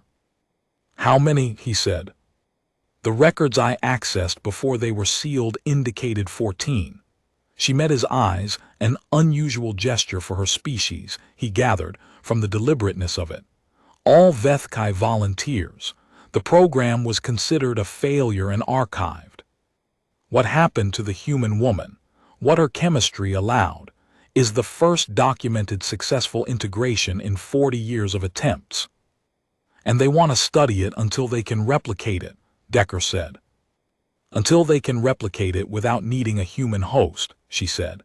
How many? He said. The records I accessed before they were sealed indicated 14. She met his eyes, an unusual gesture for her species, he gathered, from the deliberateness of it. All Vethkai volunteers. The program was considered a failure and archived. What happened to the human woman, what her chemistry allowed, is the first documented successful integration in 40 years of attempts. And they want to study it until they can replicate it, Decker said. Until they can replicate it without needing a human host, she said.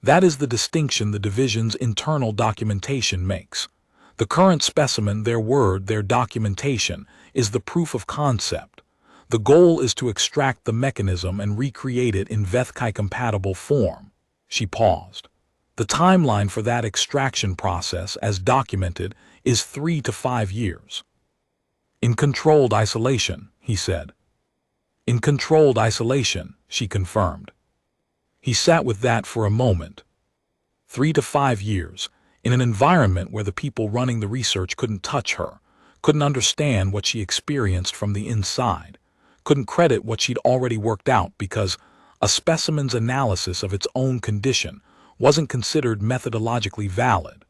That is the distinction the division's internal documentation makes. The current specimen, their word, their documentation, is the proof of concept. The goal is to extract the mechanism and recreate it in Vethkai-compatible form. She paused. The timeline for that extraction process, as documented, is 3 to 5 years. In controlled isolation, he said. In controlled isolation, she confirmed. He sat with that for a moment. 3 to 5 years, in an environment where the people running the research couldn't touch her, couldn't understand what she experienced from the inside, couldn't credit what she'd already worked out because a specimen's analysis of its own condition wasn't considered methodologically valid.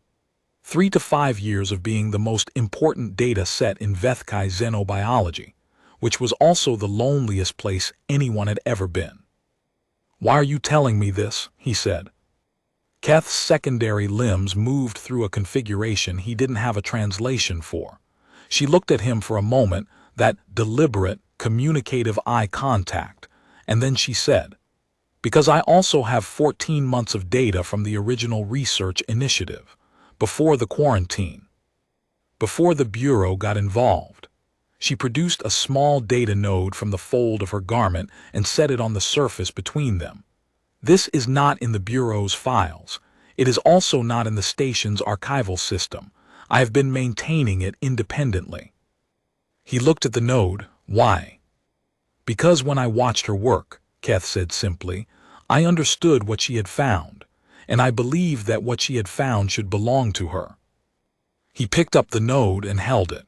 3 to 5 years of being the most important data set in Vethkai xenobiology, which was also the loneliest place anyone had ever been. Why are you telling me this? He said. Keth's secondary limbs moved through a configuration he didn't have a translation for. She looked at him for a moment, that deliberate, communicative eye contact, and then she said, because I also have 14 months of data from the original research initiative, before the quarantine, before the Bureau got involved. She produced a small data node from the fold of her garment and set it on the surface between them. This is not in the Bureau's files. It is also not in the station's archival system. I have been maintaining it independently. He looked at the node. Why? Because when I watched her work, Keth said simply, I understood what she had found, and I believed that what she had found should belong to her. He picked up the node and held it.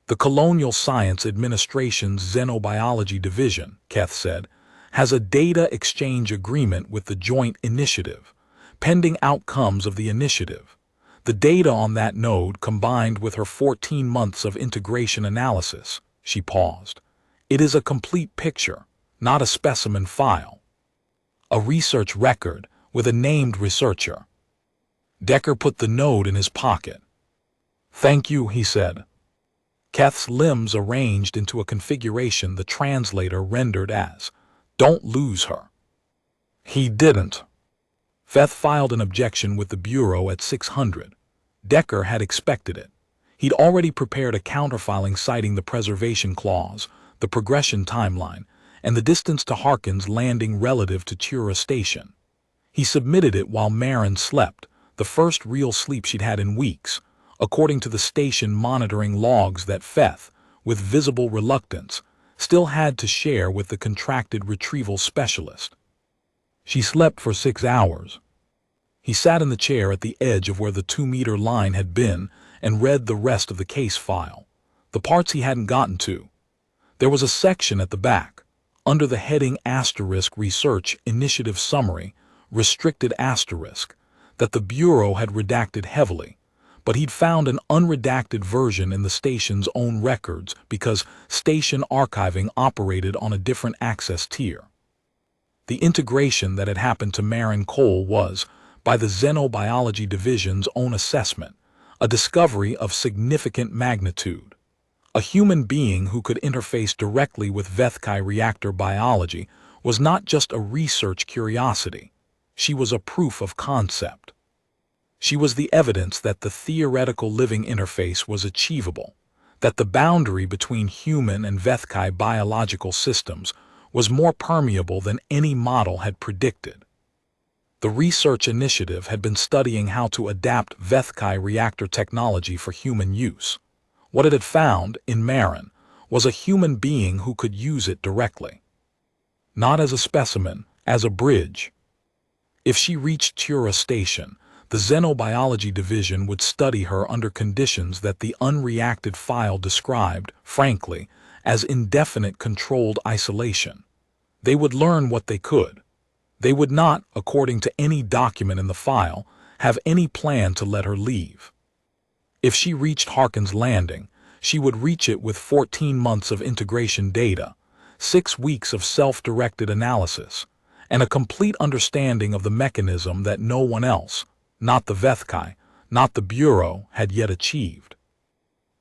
The Colonial Science Administration's Xenobiology Division, Keth said, has a data exchange agreement with the Joint Initiative, pending outcomes of the initiative. The data on that node combined with her 14 months of integration analysis. She paused. It is a complete picture, not a specimen file. A research record with a named researcher. Decker put the node in his pocket. Thank you, he said. Keth's limbs arranged into a configuration the translator rendered as, don't lose her. He didn't. Feth filed an objection with the Bureau at 600. Decker had expected it. He'd already prepared a counterfiling citing the preservation clause, the progression timeline, and the distance to Harkin's landing relative to Tura Station. He submitted it while Marin slept, the first real sleep she'd had in weeks, according to the station monitoring logs that Feth, with visible reluctance, still had to share with the contracted retrieval specialist. She slept for 6 hours. He sat in the chair at the edge of where the 2-meter line had been and read the rest of the case file, the parts he hadn't gotten to. There was a section at the back, under the heading * Research Initiative Summary, restricted *, that the Bureau had redacted heavily, but he'd found an unredacted version in the station's own records because station archiving operated on a different access tier. The integration that had happened to Marin Cole was, by the Xenobiology Division's own assessment, a discovery of significant magnitude. A human being who could interface directly with Vethkai reactor biology was not just a research curiosity. She was a proof of concept. She was the evidence that the theoretical living interface was achievable, that the boundary between human and Vethkai biological systems was more permeable than any model had predicted. The research initiative had been studying how to adapt Vethkai reactor technology for human use. What it had found, in Marin, was a human being who could use it directly. Not as a specimen, as a bridge. If she reached Tura Station, the Xenobiology Division would study her under conditions that the unreacted file described, frankly, as indefinite controlled isolation. They would learn what they could. They would not, according to any document in the file, have any plan to let her leave. If she reached Harkin's Landing, she would reach it with 14 months of integration data, 6 weeks of self-directed analysis, and a complete understanding of the mechanism that no one else, not the Vethkai, not the Bureau, had yet achieved.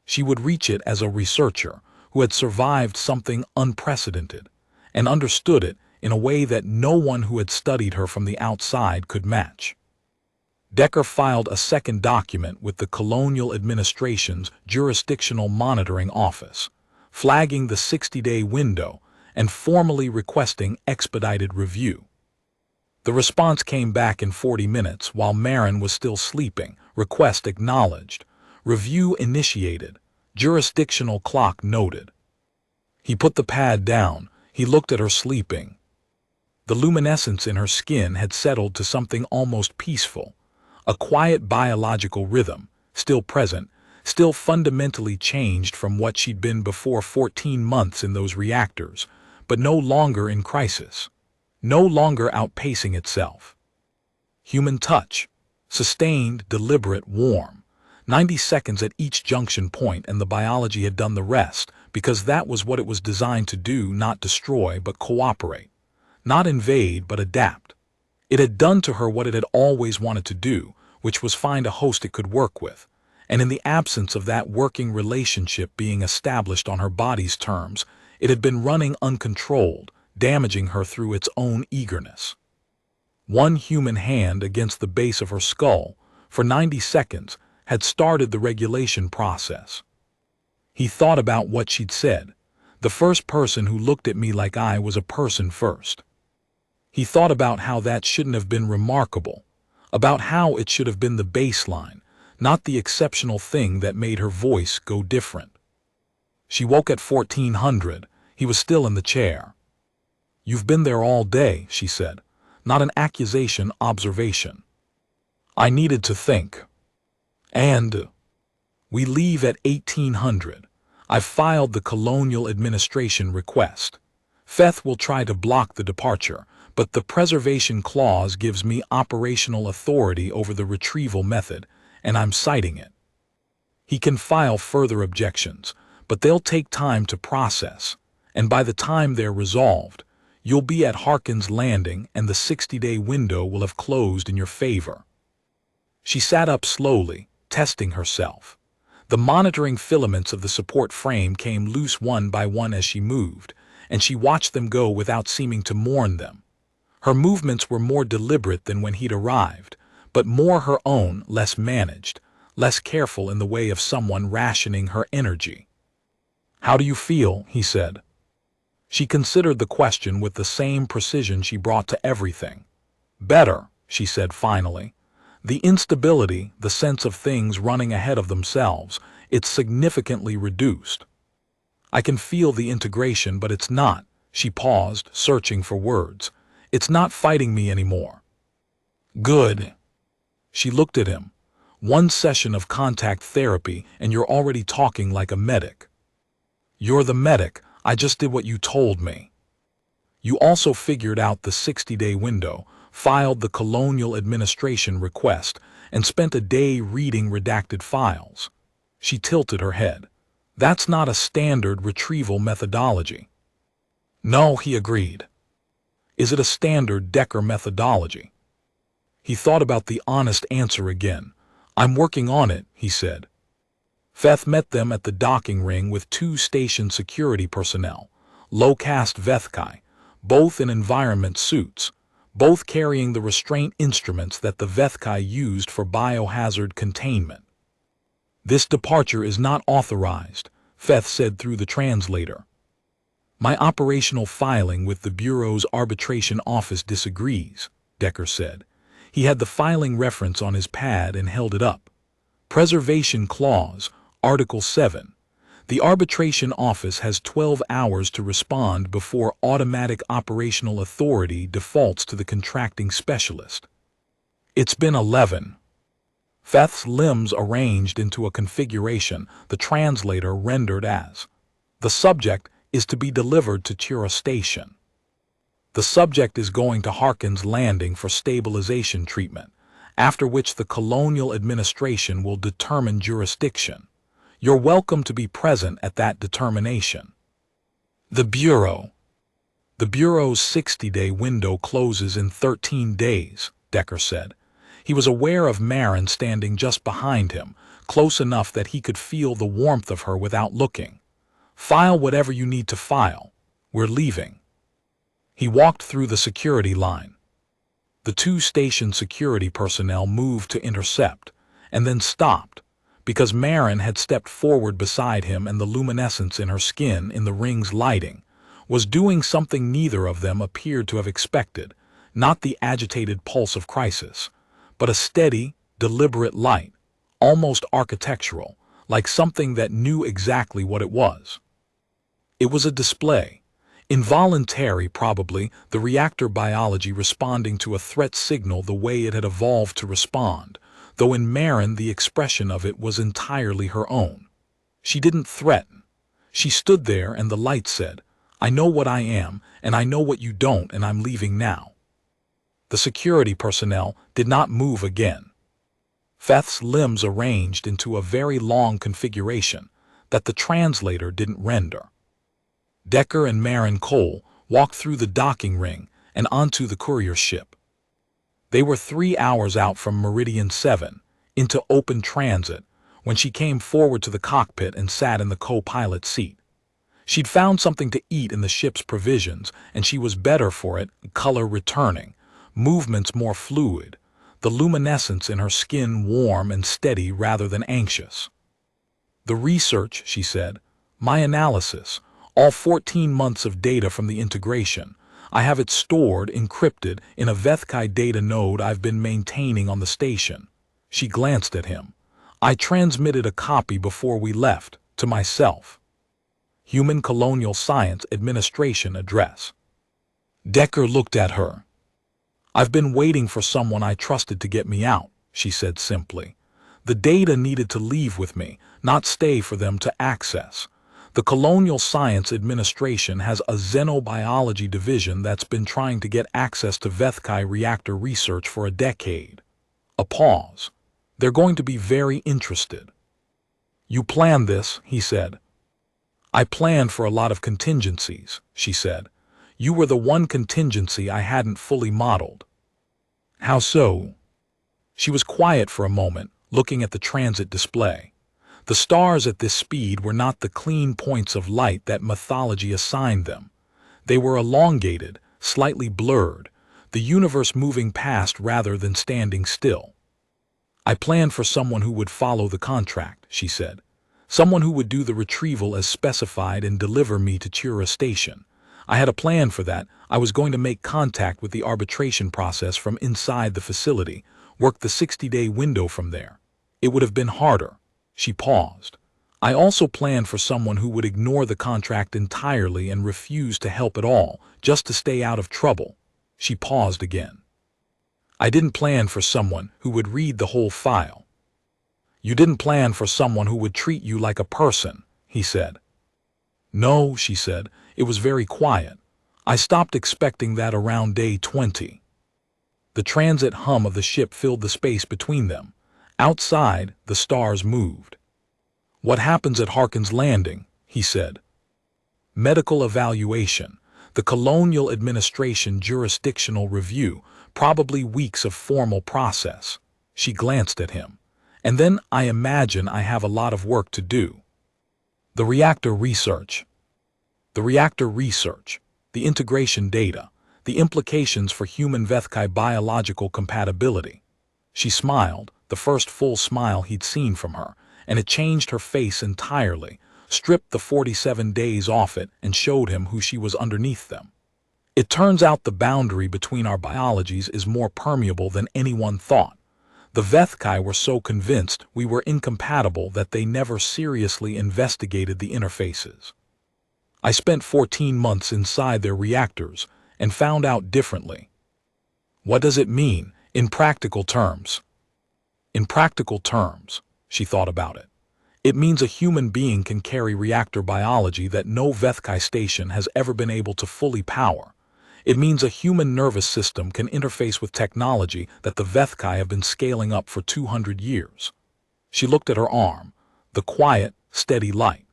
She would reach it as a researcher who had survived something unprecedented and understood it in a way that no one who had studied her from the outside could match. Decker filed a second document with the Colonial Administration's Jurisdictional Monitoring Office, flagging the 60-day window and formally requesting expedited review. The response came back in 40 minutes while Marin was still sleeping. Request acknowledged. Review initiated. Jurisdictional clock noted. He put the pad down. He looked at her sleeping. The luminescence in her skin had settled to something almost peaceful, a quiet biological rhythm, still present, still fundamentally changed from what she'd been before 14 months in those reactors, but no longer in crisis, no longer outpacing itself. Human touch, sustained, deliberate, warm, 90 seconds at each junction point, and the biology had done the rest, because that was what it was designed to do, not destroy but cooperate. Not invade, but adapt. It had done to her what it had always wanted to do, which was find a host it could work with, and in the absence of that working relationship being established on her body's terms, it had been running uncontrolled, damaging her through its own eagerness. One human hand against the base of her skull, for 90 seconds, had started the regulation process. He thought about what she'd said. The first person who looked at me like I was a person first. He thought about how that shouldn't have been remarkable, about how it should have been the baseline, not the exceptional thing that made her voice go different. She woke at 1400. He was still in the chair. "You've been there all day," she said, not an accusation, observation. "I needed to think. And we leave at 1800. I've filed the Colonial Administration request. Feth will try to block the departure, but the preservation clause gives me operational authority over the retrieval method, and I'm citing it. He can file further objections, but they'll take time to process, and by the time they're resolved, you'll be at Harkin's Landing and the 60-day window will have closed in your favor." She sat up slowly, testing herself. The monitoring filaments of the support frame came loose one by one as she moved, and she watched them go without seeming to mourn them. Her movements were more deliberate than when he'd arrived, but more her own, less managed, less careful in the way of someone rationing her energy. "How do you feel?" he said. She considered the question with the same precision she brought to everything. "Better," she said finally. "The instability, the sense of things running ahead of themselves, it's significantly reduced. I can feel the integration, but it's not," she paused, searching for words. "It's not fighting me anymore." "Good." She looked at him. "One session of contact therapy and you're already talking like a medic." "You're the medic. I just did what you told me." "You also figured out the 60-day window, filed the Colonial Administration request, and spent a day reading redacted files." She tilted her head. "That's not a standard retrieval methodology." "No," he agreed. "Is it a standard Decker methodology?" He thought about the honest answer again. "I'm working on it," he said. Feth met them at the docking ring with 2 station security personnel, low-caste Vethkai, both in environment suits, both carrying the restraint instruments that the Vethkai used for biohazard containment. "This departure is not authorized," Feth said through the translator. "My operational filing with the Bureau's arbitration office disagrees," Decker said. He had the filing reference on his pad and held it up. "Preservation Clause, Article 7. The arbitration office has 12 hours to respond before automatic operational authority defaults to the contracting specialist." "It's been 11. Feth's limbs arranged into a configuration the translator rendered as, "The subject is to be delivered to Tura Station. The subject is going to Harkin's Landing for stabilization treatment, after which the colonial administration will determine jurisdiction. You're welcome to be present at that determination." The Bureau. "The Bureau's 60-day window closes in 13 days, Decker said. He was aware of Marin standing just behind him, close enough that he could feel the warmth of her without looking. "File whatever you need to file. We're leaving." He walked through the security line. The 2 station security personnel moved to intercept, and then stopped, because Marin had stepped forward beside him and the luminescence in her skin in the ring's lighting was doing something neither of them appeared to have expected, not the agitated pulse of crisis, but a steady, deliberate light, almost architectural, like something that knew exactly what it was. It was a display. Involuntary, probably, the reactor biology responding to a threat signal the way it had evolved to respond, though in Marin the expression of it was entirely her own. She didn't threaten. She stood there and the light said, "I know what I am, and I know what you don't, and I'm leaving now." The security personnel did not move again. Feth's limbs arranged into a very long configuration that the translator didn't render. Decker and Marin Cole walked through the docking ring and onto the courier ship. They were 3 hours out from Meridian 7, into open transit, when she came forward to the cockpit and sat in the co-pilot seat. She'd found something to eat in the ship's provisions, and she was better for it, color returning, movements more fluid, the luminescence in her skin warm and steady rather than anxious. "The research," she said, "my analysis, all 14 months of data from the integration. I have it stored, encrypted, in a Vethkai data node I've been maintaining on the station." She glanced at him. "I transmitted a copy before we left, to myself." Human Colonial Science Administration address. Decker looked at her. "I've been waiting for someone I trusted to get me out," she said simply. "The data needed to leave with me, not stay for them to access. The Colonial Science Administration has a xenobiology division that's been trying to get access to Vethkai reactor research for a decade." A pause. "They're going to be very interested." "You planned this," he said. "I planned for a lot of contingencies," she said. "You were the one contingency I hadn't fully modeled." "How so?" She was quiet for a moment, looking at the transit display. The stars at this speed were not the clean points of light that mythology assigned them. They were elongated, slightly blurred, the universe moving past rather than standing still. "I planned for someone who would follow the contract," she said. "Someone who would do the retrieval as specified and deliver me to Tura Station. I had a plan for that. I was going to make contact with the arbitration process from inside the facility, work the 60-day window from there. It would have been harder." She paused. "I also planned for someone who would ignore the contract entirely and refuse to help at all, just to stay out of trouble." She paused again. "I didn't plan for someone who would read the whole file." "You didn't plan for someone who would treat you like a person," he said. "No," she said. "It was very quiet. I stopped expecting that around day 20. The transit hum of the ship filled the space between them. Outside, the stars moved. "What happens at Harkin's Landing?" he said. "Medical evaluation. The colonial administration jurisdictional review, probably weeks of formal process. She glanced at him. And then I imagine I have a lot of work to do. The reactor research. The reactor research, the integration data, the implications for human Vethkai biological compatibility. She smiled, the first full smile he'd seen from her, and it changed her face entirely, stripped the 47 days off it, and showed him who she was underneath them. It turns out the boundary between our biologies is more permeable than anyone thought. The Vethkai were so convinced we were incompatible that they never seriously investigated the interfaces. I spent 14 months inside their reactors and found out differently. What does it mean, in practical terms? In practical terms, she thought about it. It means a human being can carry reactor biology that no Vethkai station has ever been able to fully power. It means a human nervous system can interface with technology that the Vethkai have been scaling up for 200 years. She looked at her arm, the quiet, steady light.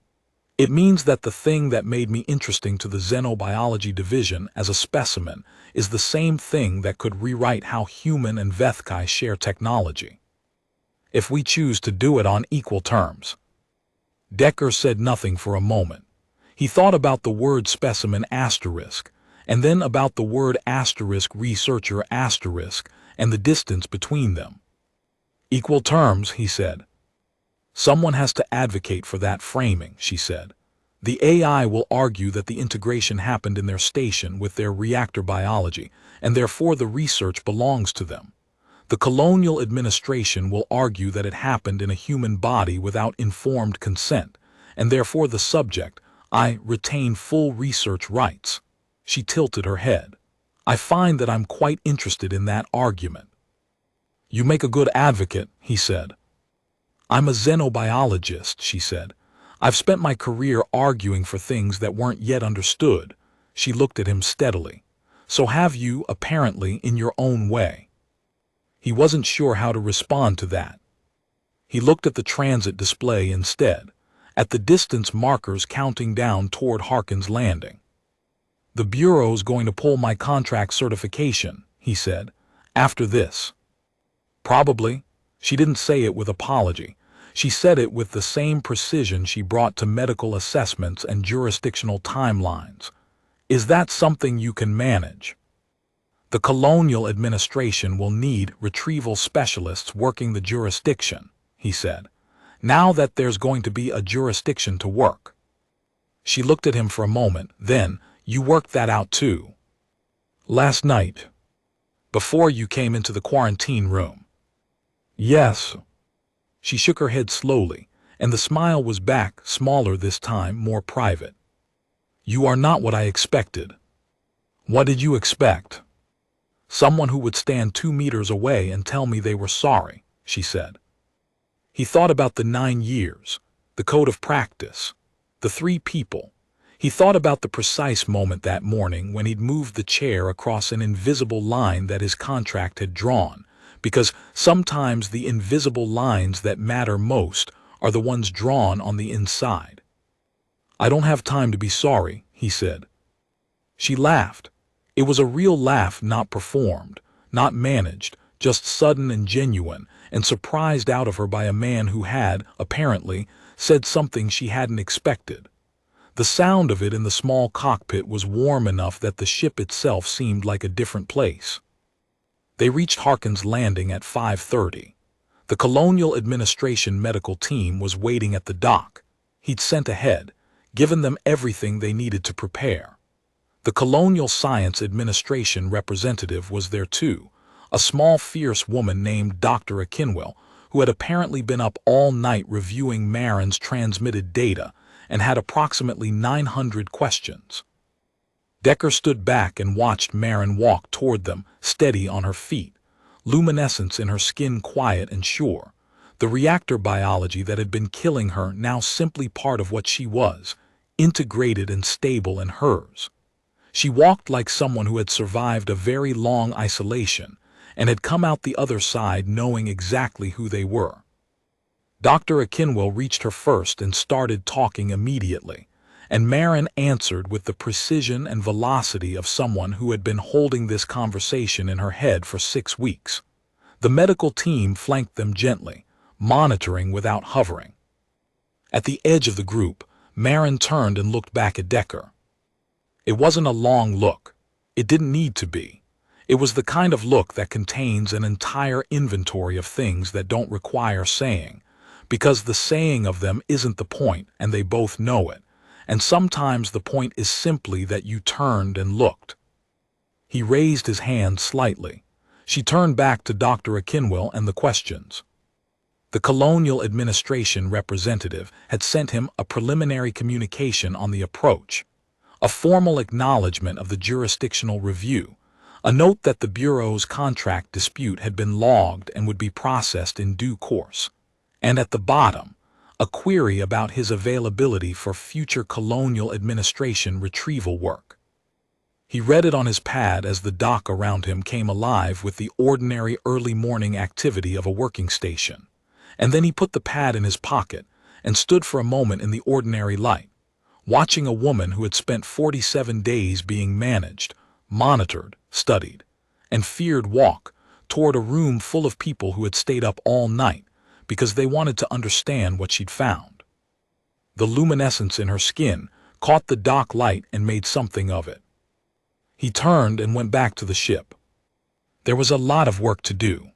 It means that the thing that made me interesting to the Xenobiology division as a specimen is the same thing that could rewrite how human and Vethkai share technology. If we choose to do it on equal terms. Decker said nothing for a moment. He thought about the word specimen asterisk, and then about the word asterisk researcher asterisk and the distance between them. Equal terms, he said. Someone has to advocate for that framing, she said. The AI will argue that the integration happened in their station with their reactor biology, and therefore the research belongs to them. The colonial administration will argue that it happened in a human body without informed consent, and therefore the subject, I, retain full research rights. She tilted her head. I find that I'm quite interested in that argument. You make a good advocate, he said. I'm a xenobiologist, she said. I've spent my career arguing for things that weren't yet understood. She looked at him steadily. So have you, apparently, in your own way. He wasn't sure how to respond to that. He looked at the transit display instead, at the distance markers counting down toward Harkin's Landing. The Bureau's going to pull my contract certification, he said, after this. Probably. She didn't say it with apology. She said it with the same precision she brought to medical assessments and jurisdictional timelines. Is that something you can manage? The colonial administration will need retrieval specialists working the jurisdiction, he said, now that there's going to be a jurisdiction to work. She looked at him for a moment, then, you worked that out too. Last night, before you came into the quarantine room. Yes. She shook her head slowly, and the smile was back, smaller this time, more private. You are not what I expected. What did you expect? Someone who would stand 2 meters away and tell me they were sorry, she said. He thought about the 9 years, the code of practice, the 3 people. He thought about the precise moment that morning when he'd moved the chair across an invisible line that his contract had drawn, because sometimes the invisible lines that matter most are the ones drawn on the inside. I don't have time to be sorry, he said. She laughed. It was a real laugh, not performed, not managed, just sudden and genuine, and surprised out of her by a man who had, apparently, said something she hadn't expected. The sound of it in the small cockpit was warm enough that the ship itself seemed like a different place. They reached Harkin's Landing at 5:30. The Colonial Administration medical team was waiting at the dock. He'd sent ahead, given them everything they needed to prepare. The Colonial Science Administration representative was there too, a small fierce woman named Dr. Akinwell, who had apparently been up all night reviewing Marin's transmitted data and had approximately 900 questions. Decker stood back and watched Marin walk toward them, steady on her feet, luminescence in her skin quiet and sure, the reactor biology that had been killing her now simply part of what she was, integrated and stable in hers. She walked like someone who had survived a very long isolation and had come out the other side knowing exactly who they were. Dr. Akinwell reached her first and started talking immediately, and Marin answered with the precision and velocity of someone who had been holding this conversation in her head for 6 weeks. The medical team flanked them gently, monitoring without hovering. At the edge of the group, Marin turned and looked back at Decker. It wasn't a long look. It didn't need to be. It was the kind of look that contains an entire inventory of things that don't require saying, because the saying of them isn't the point, and they both know it. And sometimes the point is simply that you turned and looked. He raised his hand slightly. She turned back to Dr. Akinwell and the questions. The colonial administration representative had sent him a preliminary communication on the approach, a formal acknowledgement of the jurisdictional review, a note that the Bureau's contract dispute had been logged and would be processed in due course, and at the bottom, a query about his availability for future colonial administration retrieval work. He read it on his pad as the dock around him came alive with the ordinary early morning activity of a working station, and then he put the pad in his pocket and stood for a moment in the ordinary light, watching a woman who had spent 47 days being managed, monitored, studied, and feared walk toward a room full of people who had stayed up all night because they wanted to understand what she'd found. The luminescence in her skin caught the dock light and made something of it. He turned and went back to the ship. There was a lot of work to do.